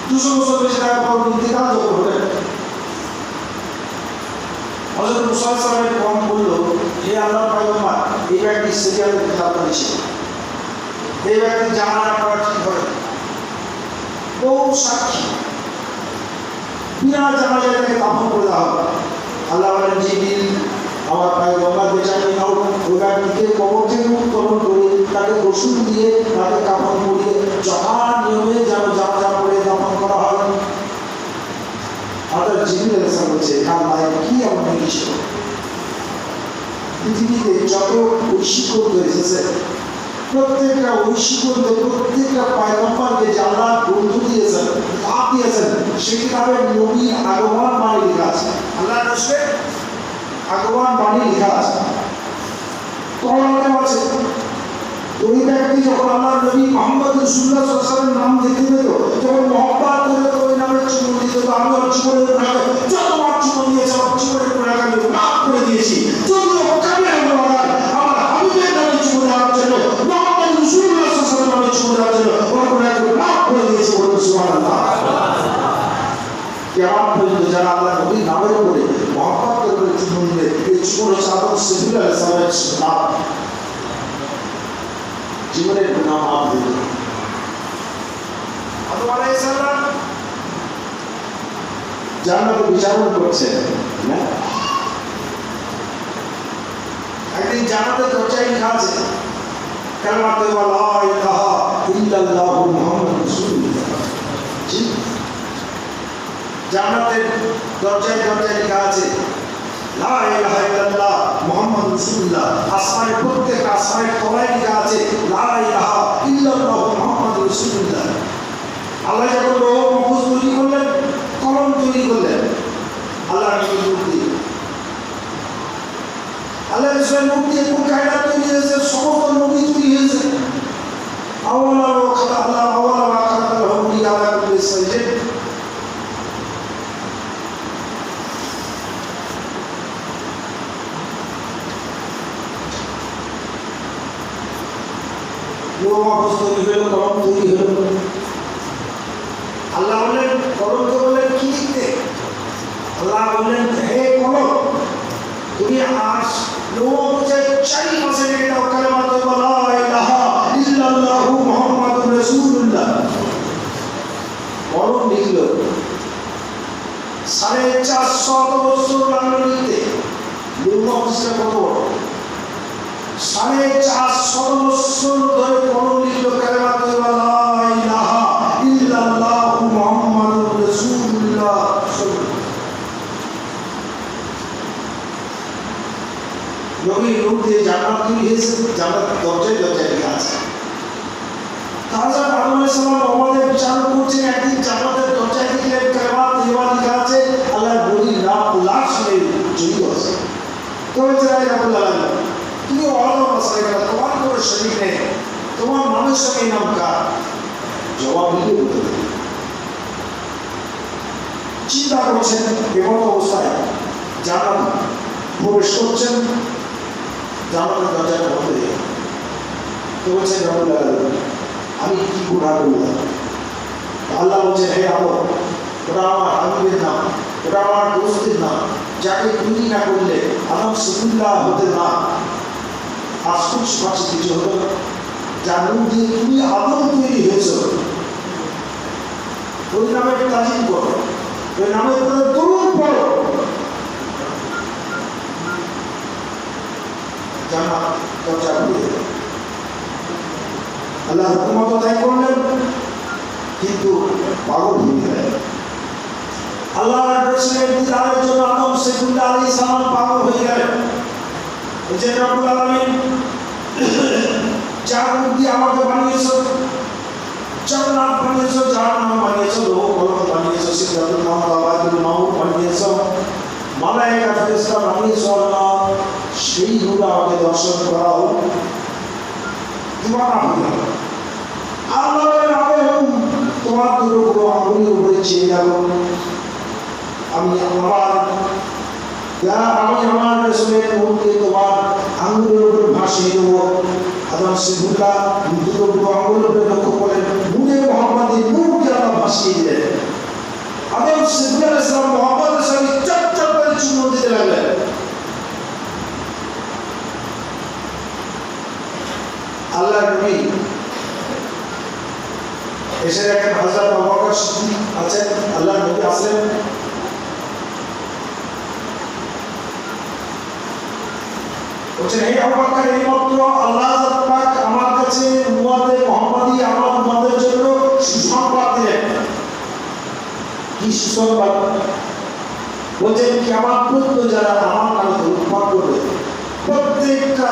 200 বছর বেঁচে থাকার পর ইন্তেকাল যখন হলেন, হযরত মুসা আলাইহিস সালামের কওম বলল, হে আল্লাহর পয়গম্বর, এই ব্যক্তি সিরিয়ালে কিতাব পড়েছে, এই ব্যক্তি জানা করা ঠিক হবে। বহু সাক্ষী বিনা জানাজায় তাকে দাফন করে দেওয়া হবে। আল্লাহ বলেন, জিবরিল আমার পয়গম্বর বেচারি নাও, ওই ব্যক্তিকে কবর থেকে উত্তোলন করে তাকে গোসল দিয়ে তাকে কাফন পরিয়ে যথা নিয়মে যেন জানাজা পড়ে দাফন করা হয়। আমাদের জিবরিল আলাইহিস সালাম বলছে, আল্লাহ কি এমন কিছু পৃথিবীতে যত ঐশিকর এসেছে প্রত্যেকটা ঐশিকরদের প্রত্যেকটা পয়গম্বরকে যে আল্লাহ গ্রন্থ দিয়েছেন, কিতাব দিয়েছেন, সেই কিতাবের নবীর আগমন বাণী লেখা আছে। আল্লাহ রসুলের আগমন বাণী লেখা আছে। কোরআনে আছে ওই ব্যক্তি যখন আল্লাহ নবী মুহাম্মদ রাসূলুল্লাহ সাল্লাল্লাহু আলাইহি ওয়াসাল্লামের নাম দেখতে পেত, যখন মহব্বত করে তো ওই নামের চুমন দিত। তো আমি ওর জীবনের গুনাহ যতবার চুমন দিয়েছি, আমার জীবনের গুনাহ আমি মাফ করে দিয়েছি। যদিও কামে আমার হাবিবের নামে চুমন দেওয়ার জন্য, মুহাম্মদ রাসূলুল্লাহ সাল্লাল্লাহু আলাইহি ওয়াসাল্লামের নামে চুমন দেওয়ার জন্য ওর গুনাহ মাফ করে দিয়েছি। বলুন সুবহানাল্লাহ। কিয়ামত পর্যন্ত যারা আল্লাহ নবীর নামের উপরে মহব্বত করে চুমন দেয়, এই চুমন হচ্ছে আদম সিদ্দিক আলাইহিস সালামের নাম, জীবনের গুনাহ মাফ হয়ে যাবে। আদম আলাইহিস সালাম জান্নাতে বিচারণ করছেন না, একদিন জান্নাতের দরজায় লেখা আছে কালিমাতু লা ইলাহা ইল্লাল্লাহু মুহাম্মাদুর রাসূলুল্লাহ। জান্নাতের দরজায় দরজায় লেখা আছে লা ইলাহা ইল্লাল্লাহ মুহাম্মাদুর রাসূলুল্লাহ। আসমানের প্রত্যেক আসমানের তলায় লেখা আছে লা ইলাহা ইল্লাল্লাহু মুহাম্মাদুর রাসূলুল্লাহ। আল্লাহ যখন লৌহ মাহফুজ তৈরি করলেন, কলম তৈরি করলেন, আল্লাহ নবীর মূর্তি, আল্লাহ রাসূলের মূর্তি এবং কায়নাত তৈরি হয়েছে, সমস্ত নবী তৈরি হয়েছে। আওয়ালা ওয়া খালা আল্লাহ আওয়ালা ওয়া খালাকাল হুমরি আলা কুল্লি শাইইন। লৌহ মাহফুজ তৈরি হলো, কলম তৈরি হলো। আল্লাহ বললেন কলমকে বললেন কি লিখতে? আল্লাহ বললেন, হে কলম, তুমি আজ লৌহ মাহফুজের চারিপাশে লিখে দাও কালিমাতু লা ইলাহা ইল্লাল্লাহু মুহাম্মাদুর রাসূলুল্লাহ। কলম লিখল। 450 বছর লাগলো লিখতে। লৌহ মাহফুজটা কত বড়? 450 বছর ধরে কলম লিখল কালিমাতু লা ইলাহা ইল্লাল্লাহু মুহাম্মাদুর রাসূলুল্লাহ। নবীর রূপ দিয়ে জান্নাত তৈরি হয়েছে, জান্নাতের দরজায় দরজায় লেখা আছে। তাহলে আদম আলাইহিস সালাম আমাদের বিচার করছেন, একদিন জান্নাতের দরজায় দেখলেন কালিমাত তৈয়বা লেখা আছে, আল্লাহর বলির নাম লাশ হয়ে জড়িত আছে। তো বলছে রাব্বুল আলামিন, তুমি আলাদা মাসাইল, তোমার কোনো শরীক নেই, তোমার নামের সঙ্গে নাম কার? জবাব দিতে বলতে চিন্তা করছেন এমন অবস্থায় জান্নাত প্রবেশ করছেন, জান্নাতের দরজাটা বন্ধ হয়ে গেল। তো বলছেন রাব্বুল আলামিন, আমি কি গুনাহ করলাম? আল্লাহ বলছেন, হে আদম, ওটা আমার হাবিবের নাম, ওটা আমার দোস্তের নাম, যাকে তুমি না করলে আদম সিফুল্লাহ হতে না। আশ্চর্য পাচ্ছে কিছু হলো, যার রূপ দিয়ে তুমি আদম তৈরি হয়েছ, ওই নামের তাজিম করো, ওই নামের দরুদ পড়ো। জান্নাত দরজা খুলে গেল। আল্লাহ হুকুমত তাই করলেন, কিন্তু পাগল হয়ে গেলেন। আল্লাহ রসুলের দিদারের জন্য আদম সাইফুল্লাহ আলাইহিস সালাম পাগল হয়ে গেলেন। যে রব্বুল আলামিন যার মুখ দিয়ে আমাকে বানিয়েছো, জান্নাত বানিয়েছো, জাহান্নাম বানিয়েছো, লোহ কলম বানিয়েছো, সিদরাতুল মুনতাহা মাউত বানিয়েছো, মালায়েকা ফেরেশতা বানিয়েছো আল্লাহ, সেই নূর আমাকে দর্শন করাও। দিওয়ানা হয়ে গেল। আল্লাহ বলেন তোমার দুটো আঙ্গুলের উপরে চেয়ে গেল, আমি আমার রসুলের নূরকে তোমার আঙ্গুলের উপরে ভাসিয়ে দেবো। আদম সাইফুল্লাহ দুটো আঙ্গুলের উপরে লক্ষ্য করেন, নূরে মুহাম্মাদের নূরকে আল্লাহ ভাসিয়ে দিলেন। আদম সাইফুল্লাহ আলাইহিস সালাম মুহাম্মাদের সঙ্গে চট চট করে চুম্বন দিতে লাগলেন। আল্লাহ নবী এসে দেখেন হযরত আবু বকর সিদ্দিক আছেন, আল্লাহ নবী আসলেন। বলছেন হে আবু বকর, এই মাত্র আল্লাহ পাক আমার কাছে উম্মতে মুহাম্মাদি আমার উম্মতের জন্য সুসংবাদ দিলেন। কি সুসংবাদ? বলছেন কিয়ামত পর্যন্ত যারা আমার নামে দরুদ পাঠ করবে, প্রত্যেকটা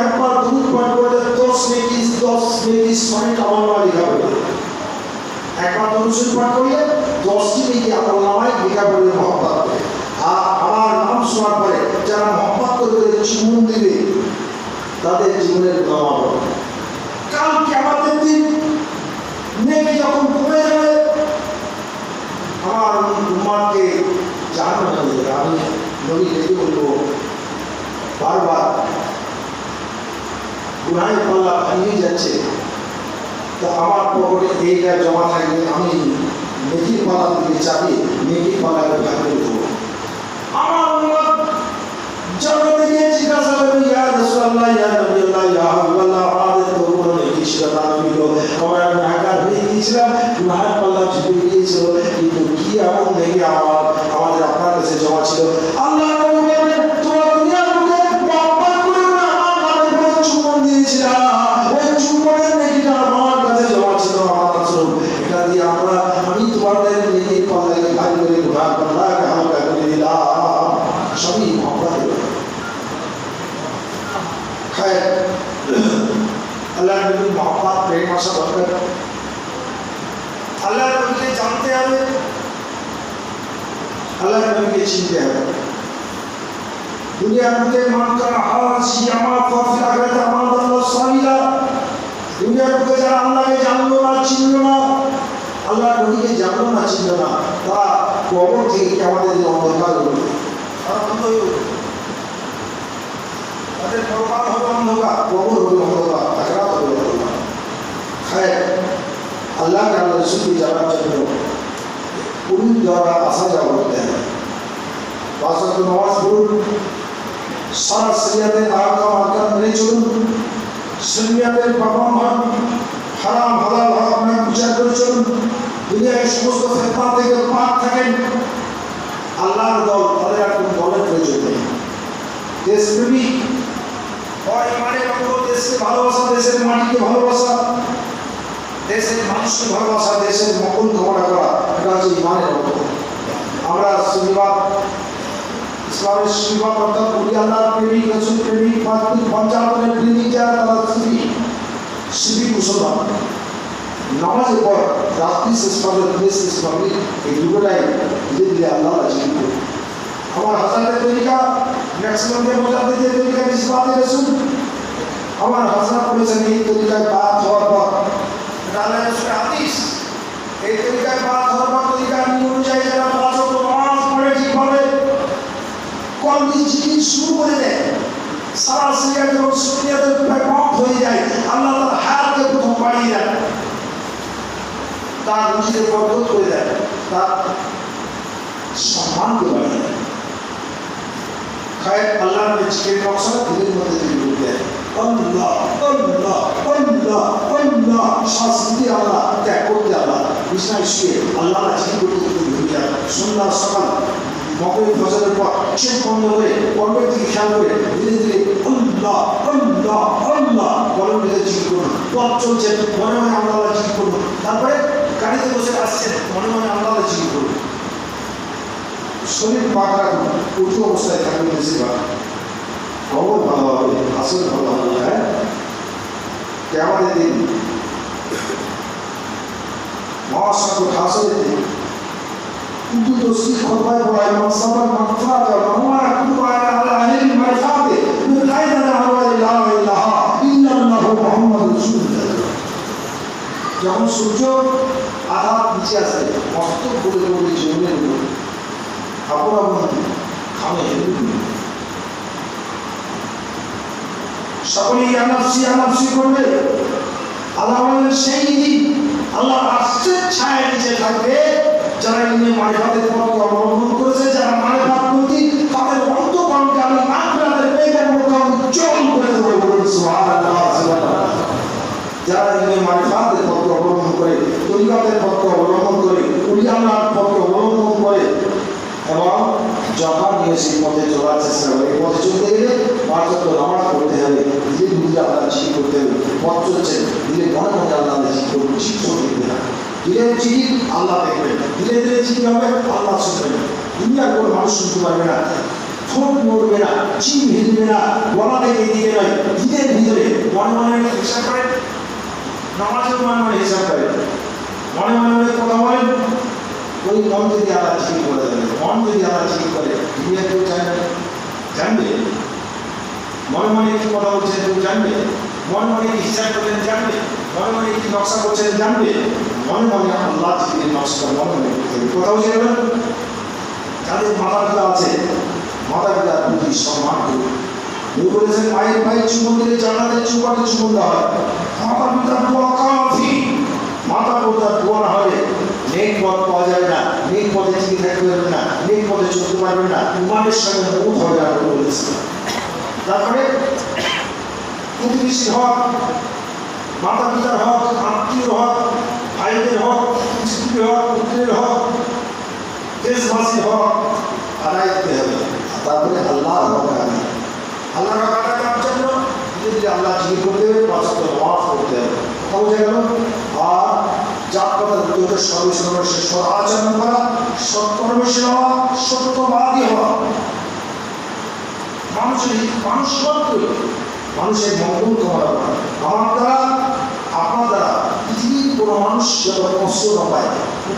একবার দরুদ পাঠ করলে 10 নেকি সনেট আমলনামায় লেখা হবে। একবার দরুদ পাঠ করলে 10টি নেকি আমলনামায় লেখা হবে মহব্বত করে। আর আমার নাম শোনার পরে যারা মহব্বত করে চুমুন দিবে তাদের জীবনের নামা হবে। কাল কিয়ামতের দিন নেকি যখন কমে যাবে, আমার উম্মতকে জাহান্নামে নিয়ে যাবে। আমি নবী ডেকে বলবো বারবার গুনাহের পাল্লা ভাঙিয়ে যাচ্ছে, তো আমার পকেটে এইটা জমা থাকবে, আমি নেকির পাল্লার দিকে চাপিয়ে নেকির পাল্লাকে ভাগ করে দেবো। আমার উম্মত জগতে গিয়ে জিজ্ঞাসা করবে, ইয়া রাসূলুল্লাহ, ইয়া নবীল্লাহ, ইয়া হাবিবাল্লাহ, আমাদের তো কোনো নেকি ছিল না, আমি তো আমার নাগার হয়ে গিয়েছিলাম, গুনাহের পাল্লা ঝুঁকে গিয়েছিল, কিন্তু কি এমন নেকি আমাদের আপনার কাছে জমা ছিল? আল্লাহ নবী বলেন, তোমার দুনিয়ার লোকে বাপ্পা করে আমার নামের উপর চুম্বন দিয়েছিল, ওই চুম্বনের নেকিটা আমার কাছে জমা ছিল। আমার রাসূল এটা দিয়ে আমি তোমাদের নেকির পাল্লাকে ভারী করে গুনাহের পাল্লাকে হালকা করে দিলাম। সবই মহব্বতের। খায় আল্লাহ নবীর মহব্বত প্রেম আসা দরকার। আল্লাহ নবীকে জানতে হবে, আল্লাহ নবীকে চিনতে হবে। দুনিয়ার মধ্যে মানকার হাসি আমার ফিল আখিরাতি আমাদাল্লাহ সাবিলা। দুনিয়ার মধ্যে যারা আল্লাহকে জানলো না, চিনলো না, আল্লাহ নবীকে জানলো না, চিনলো না, তারা কবর থেকে আমাদের অন্ধকার হলো, অন্ধ হয়ে উঠবে। তাদের পরকাল হবে অন্ধকার, কবর হবে অন্ধকার, আখিরাত হবে অন্ধকার। খায় আল্লাহকে আল্লাহ রসুলকে জানার জন্য পুরীর দ্বারা আসা যাওয়া করতে হবে। 5 ওয়াক্ত নামাজ পড়ুন, সারা শরিয়াতের আহকাম আহকাম মেনে চলুন, শরিয়াতের পাবন হন, হারাম হালাল আপনার বিচার করে চলুন, দুনিয়ায় সমস্ত ফিতনা থেকে পাক থাকেন। আল্লাহর দল, তাদের আর কোনো দলের প্রয়োজন নেই। দেশপ্রেমিক হয় ইমানের অঙ্গ, দেশকে ভালোবাসা, দেশের মাটিকে ভালোবাসা, দেশের মানুষকে ভালোবাসা, দেশের মঙ্গল কামনা করা, এটা হচ্ছে ইমানের অঙ্গ। আমরা সুন্নিবাদ, ইসলামের সুন্নিবাদ অর্থাৎ আল্লাহর প্রেমিক, রাসূল প্রেমিক, পঞ্চায়েতের প্রেমিক যারা, তারা শিবির মুসলমান। নামাজের পর রাত্রি শেষ পাবে, দিনের শেষ পাবে, এই দুটোটাই ধীরে ধীরে আল্লাহ রাজি করবে। আমার হাজারের তরিকা ম্যাক্সিমাম যে তরিকা ইসলামের রাসূল, আমার হাজার করেছেন এই তরিকায় বাদ হওয়ার পর, হাদিস এই তরিকায় বাদ হওয়ার পর তরিকা অনুযায়ী যারা 5 ওয়াক্ত নামাজ পড়ে ঠিকভাবে কলবি জিকির শুরু করে দেয়, সারা শরিয়াত এবং সুন্নিয়াতের উপরে কম হয়ে যায়, আল্লাহ তার হায়াতকে প্রথম বাড়িয়ে দেন, তার রুজিকে বরকত করে দেন, তার সম্মানকে বাড়িয়ে দেন। খায় আল্লাহর জিকিরের নকশা দিলের মধ্যে তৈরি করে দেয়। আল্লাহ আল্লাহ আল্লাহ আল্লাহ, শাস্তি আল্লাহ, ত্যাগ করতে আল্লাহ, বিছানায় শুয়ে আল্লাহ জিকির করতে করতে ঘুরে যায়। সন্ধ্যা সকাল মগরিব ফজরের পর চোখ বন্ধ করে কর্মের দিকে খেয়াল করে ধীরে ধীরে আল্লাহ আল্লাহ আল্লাহ আল্লাহ বলেন এটা জিজ্ঞেস করুন, পথ চলছে মনে মনে আল্লাহ আল্লাহ জিজ্ঞেস করুন, তারপরে গাড়িতে বসে আসছেন মনে মনে আল্লাহ আল্লাহ জিজ্ঞেস করুন। শরীর পাক রাখুন, উঁচু অবস্থায় থাকবেন বেশিরভাগ, খবর ভালো হবে, আসল ভালো হবে। হ্যাঁ, কেমন দিন মহাসাগর হাসরের দিন কিন্তু দোষী খোদায় বয় মাসাবার মাফাত ওয়া মাকুবা আলা আহলি মারফাতে বিলাইনা ওয়া লা ইলাহা ইল্লাল্লাহু মুহাম্মাদুর রাসূলুল্লাহ। যখন সূর্য আধা নিচে আসে মস্ত করে করে জমিনের উপর আপনার খামে সকলেই আনাফসি করবে। আল্লাহ বলেন সেই দিন আল্লাহ রাষ্ট্রের ছায়া নিচে থাকবে যারা ইলমে মারিফাতের পথকে অবলম্বন করেছে, যারা মারিফাত করতে তাদের অন্তঃকরণকে আমি মাগফিরাতের মেঘের মতো উজ্জ্বল করে দেবো। বলুন সুবহানাল্লাহ। যারা ইলমে মারিফাতের পথকে অবলম্বন করে, তরিকাতের পথকে অবলম্বন করে, উলিয়ার পথকে অবলম্বন করে এবং যখন নিয়ে সেই পথে চলার চেষ্টা করে, এই পথে চলতে গেলে পাঁচত নামাজ পড়তে হবে, ধীরে ধীরে আল্লাহ ঠিক করতে হবে। পথ চলছে ধীরে মনে মনে আল্লাহ ঠিক করবে, ঠিক করবে না ধীরে ধীরে আল্লাহ দেখবেন, ধীরে ধীরে ঠিক হবে আল্লাহ শুনবেন। দুনিয়ার কোনো মানুষ শুনতে পারবে না, ঠোঁট নড়বে না, চিন হিলবে না, গলা থেকে এদিকে নয়, ধীরে ধীরে মনে মনে হিসাব করে, নামাজের মনে মনে হিসাব করে, মনে মনে কথা বলেন। ওই মন যদি আল্লাহ ঠিক করে দেবে, মন যদি আল্লাহ ঠিক করে দুনিয়া কেউ জানবে, মনে মনে কি কথা বলছেন কেউ জানবে, মনে মনে কি হিসাব করলেন জানবে, মনে মনে কি নকশা করছেন জানবে, মনে মনে আল্লাহ যদি নকশা মনে মনে করতে হবে। কথা বলছে যাদের মাথা পিতা আছে, মাথা পিতার প্রতি সম্মান করবে। উনি বলেছেন মায়ের ভাই চুমন দিলে জান্নাতের চৌপাটে চুমন দেওয়া হয়। মাতা পিতার দোয়া কাফি, মাতা পিতার দোয়া না হলে নেক পথ পাওয়া যাবে না, নেক পথে টিকে থাকতে পারবে না, নেক পথে চলতে পারবে না, ইমানের সঙ্গে মুখ হবে না বলেছে। তারপরে প্রতিবেশীর হক, মাতা পিতার হক, আত্মীয় হক, ভাইদের হক, স্ত্রীর হক, পুত্রের হক, দেশবাসীর হক আদায় করতে হবে। তারপরে আল্লাহর হক আদায়, আল্লাহর হক আদায় করার জন্য ধীরে ধীরে আল্লাহ ঠিক করতে হবে, পাঁচটা নামাজ পড়তে হবে। কথা বোঝা গেল? আর যার কথা দুটো সর্বশেষ আচরণ করা, সৎকর্মশীল হওয়া, সত্যবাদী হওয়া, মানুষের মঙ্গল কামনা করা। আমার দ্বারা আপনার দ্বারা পৃথিবীর কোনো মানুষ যেন কষ্ট না পায়,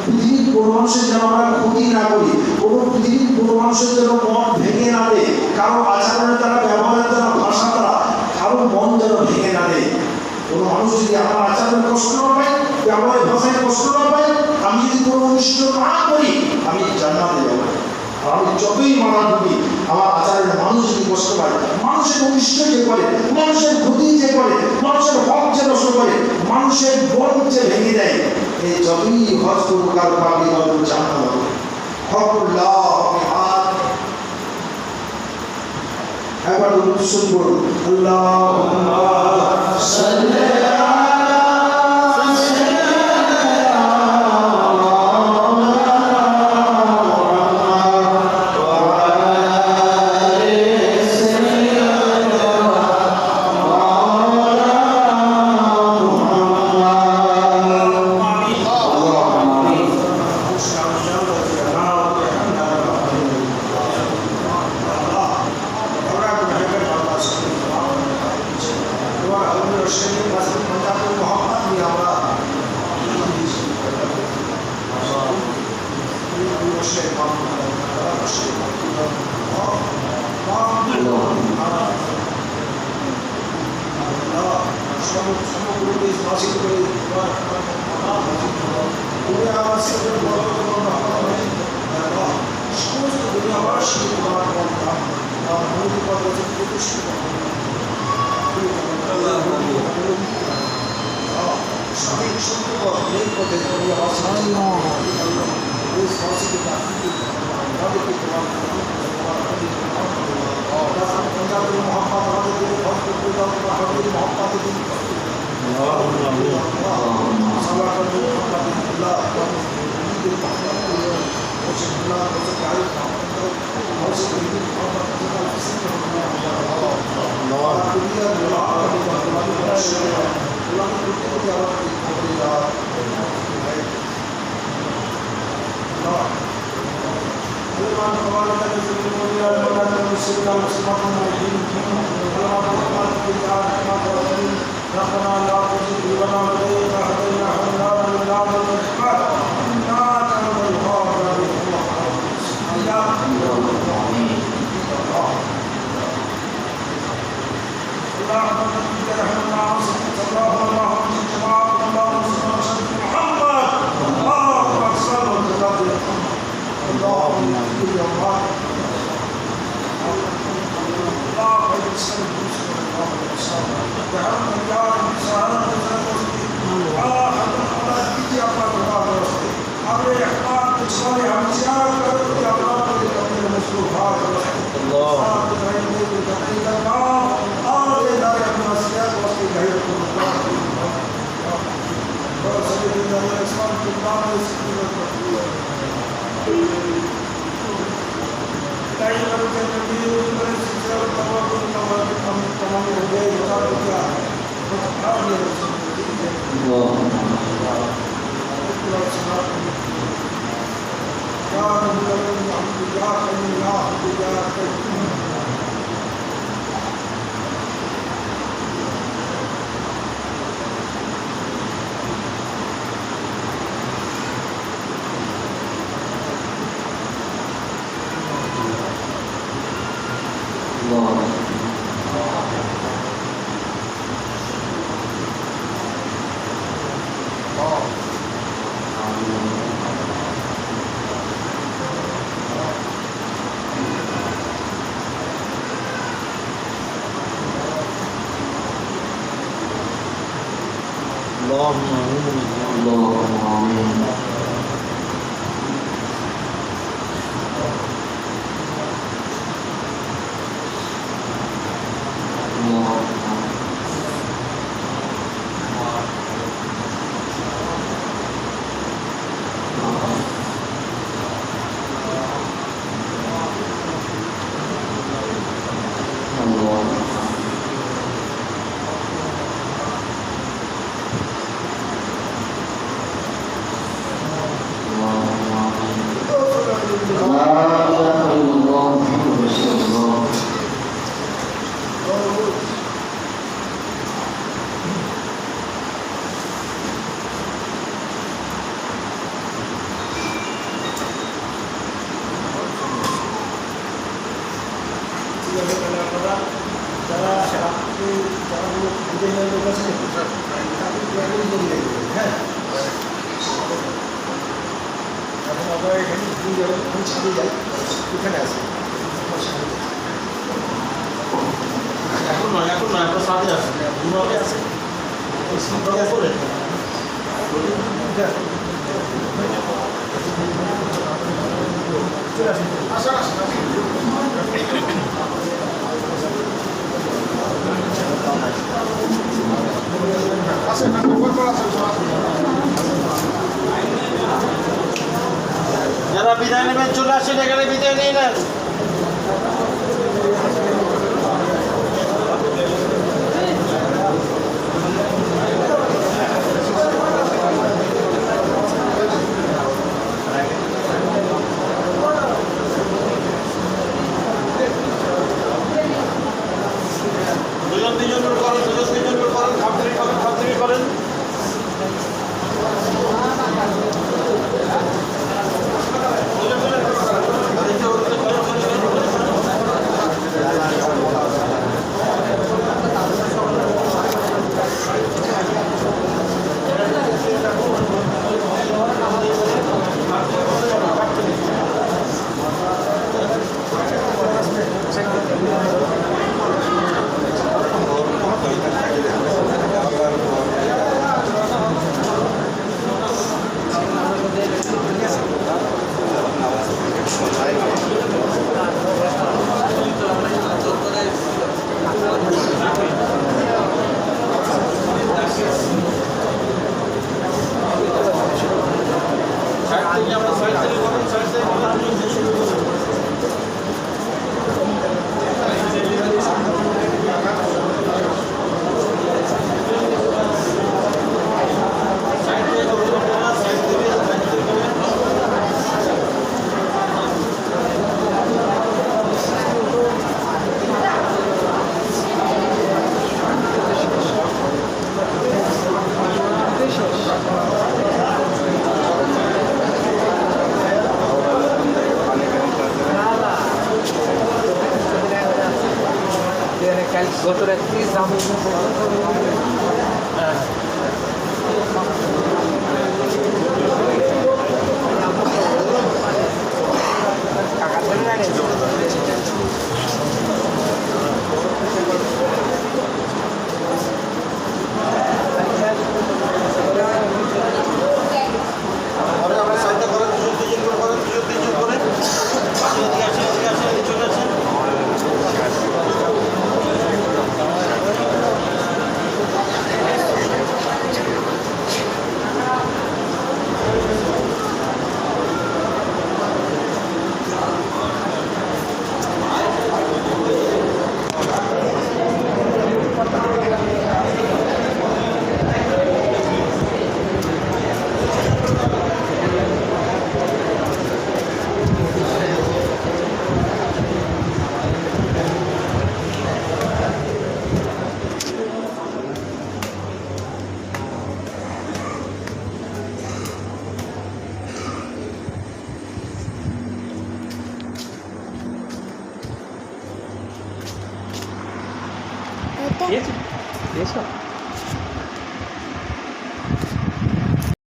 পৃথিবীর কোনো মানুষের যেন আমরা ক্ষতি না করি, পৃথিবীর কোনো মানুষের যেন মন ভেঙে না দেয়, কারো আচরণের দ্বারা, ব্যবহারের দ্বারা, ভাষা দ্বারা কারো মন যেন ভেঙে না দেয়। কোনো মানুষ যদি আমার আচরণে কষ্ট না পায়, ব্যবহারের ভাষায় কষ্ট না পায়, আমি যদি কোনো অনিষ্ট না করি, আমি জান্নাতে যাব। আর আমি যতই মারা ঢুকি আমার আচারের মানুষ যদি কষ্ট পায়, মানুষের অনিষ্ট যে করে, মানুষের ক্ষতি যে করে, মানুষের হক যে নষ্ট করে, মানুষের বন যে ভেঙে দেয়, এই যতই হজ করুক আর পাবি তত জান্নাত হবে। হকুল্লাহ হক একবার শুন করুন, আল্লাহুম্মা সাল্লি যারা বিদায় নেবেন চলে আসেন এখানে বিদায় নিয়ে নেন। দুজন দুজন করে করেন, দুজন দুজন করে করেন, খাপড়ি করেন, খাপড়ি করেন। দুজন দুজন করে করেন। গত রাত্রি দাম পরে আমরা সাইডটা করেন, দুজন করে করেন, দুজন করে পাশে এদিকে আসেন, এদিকে আসেন, এদিকে চলে আসেন। দিয়েছো? দিয়েছো?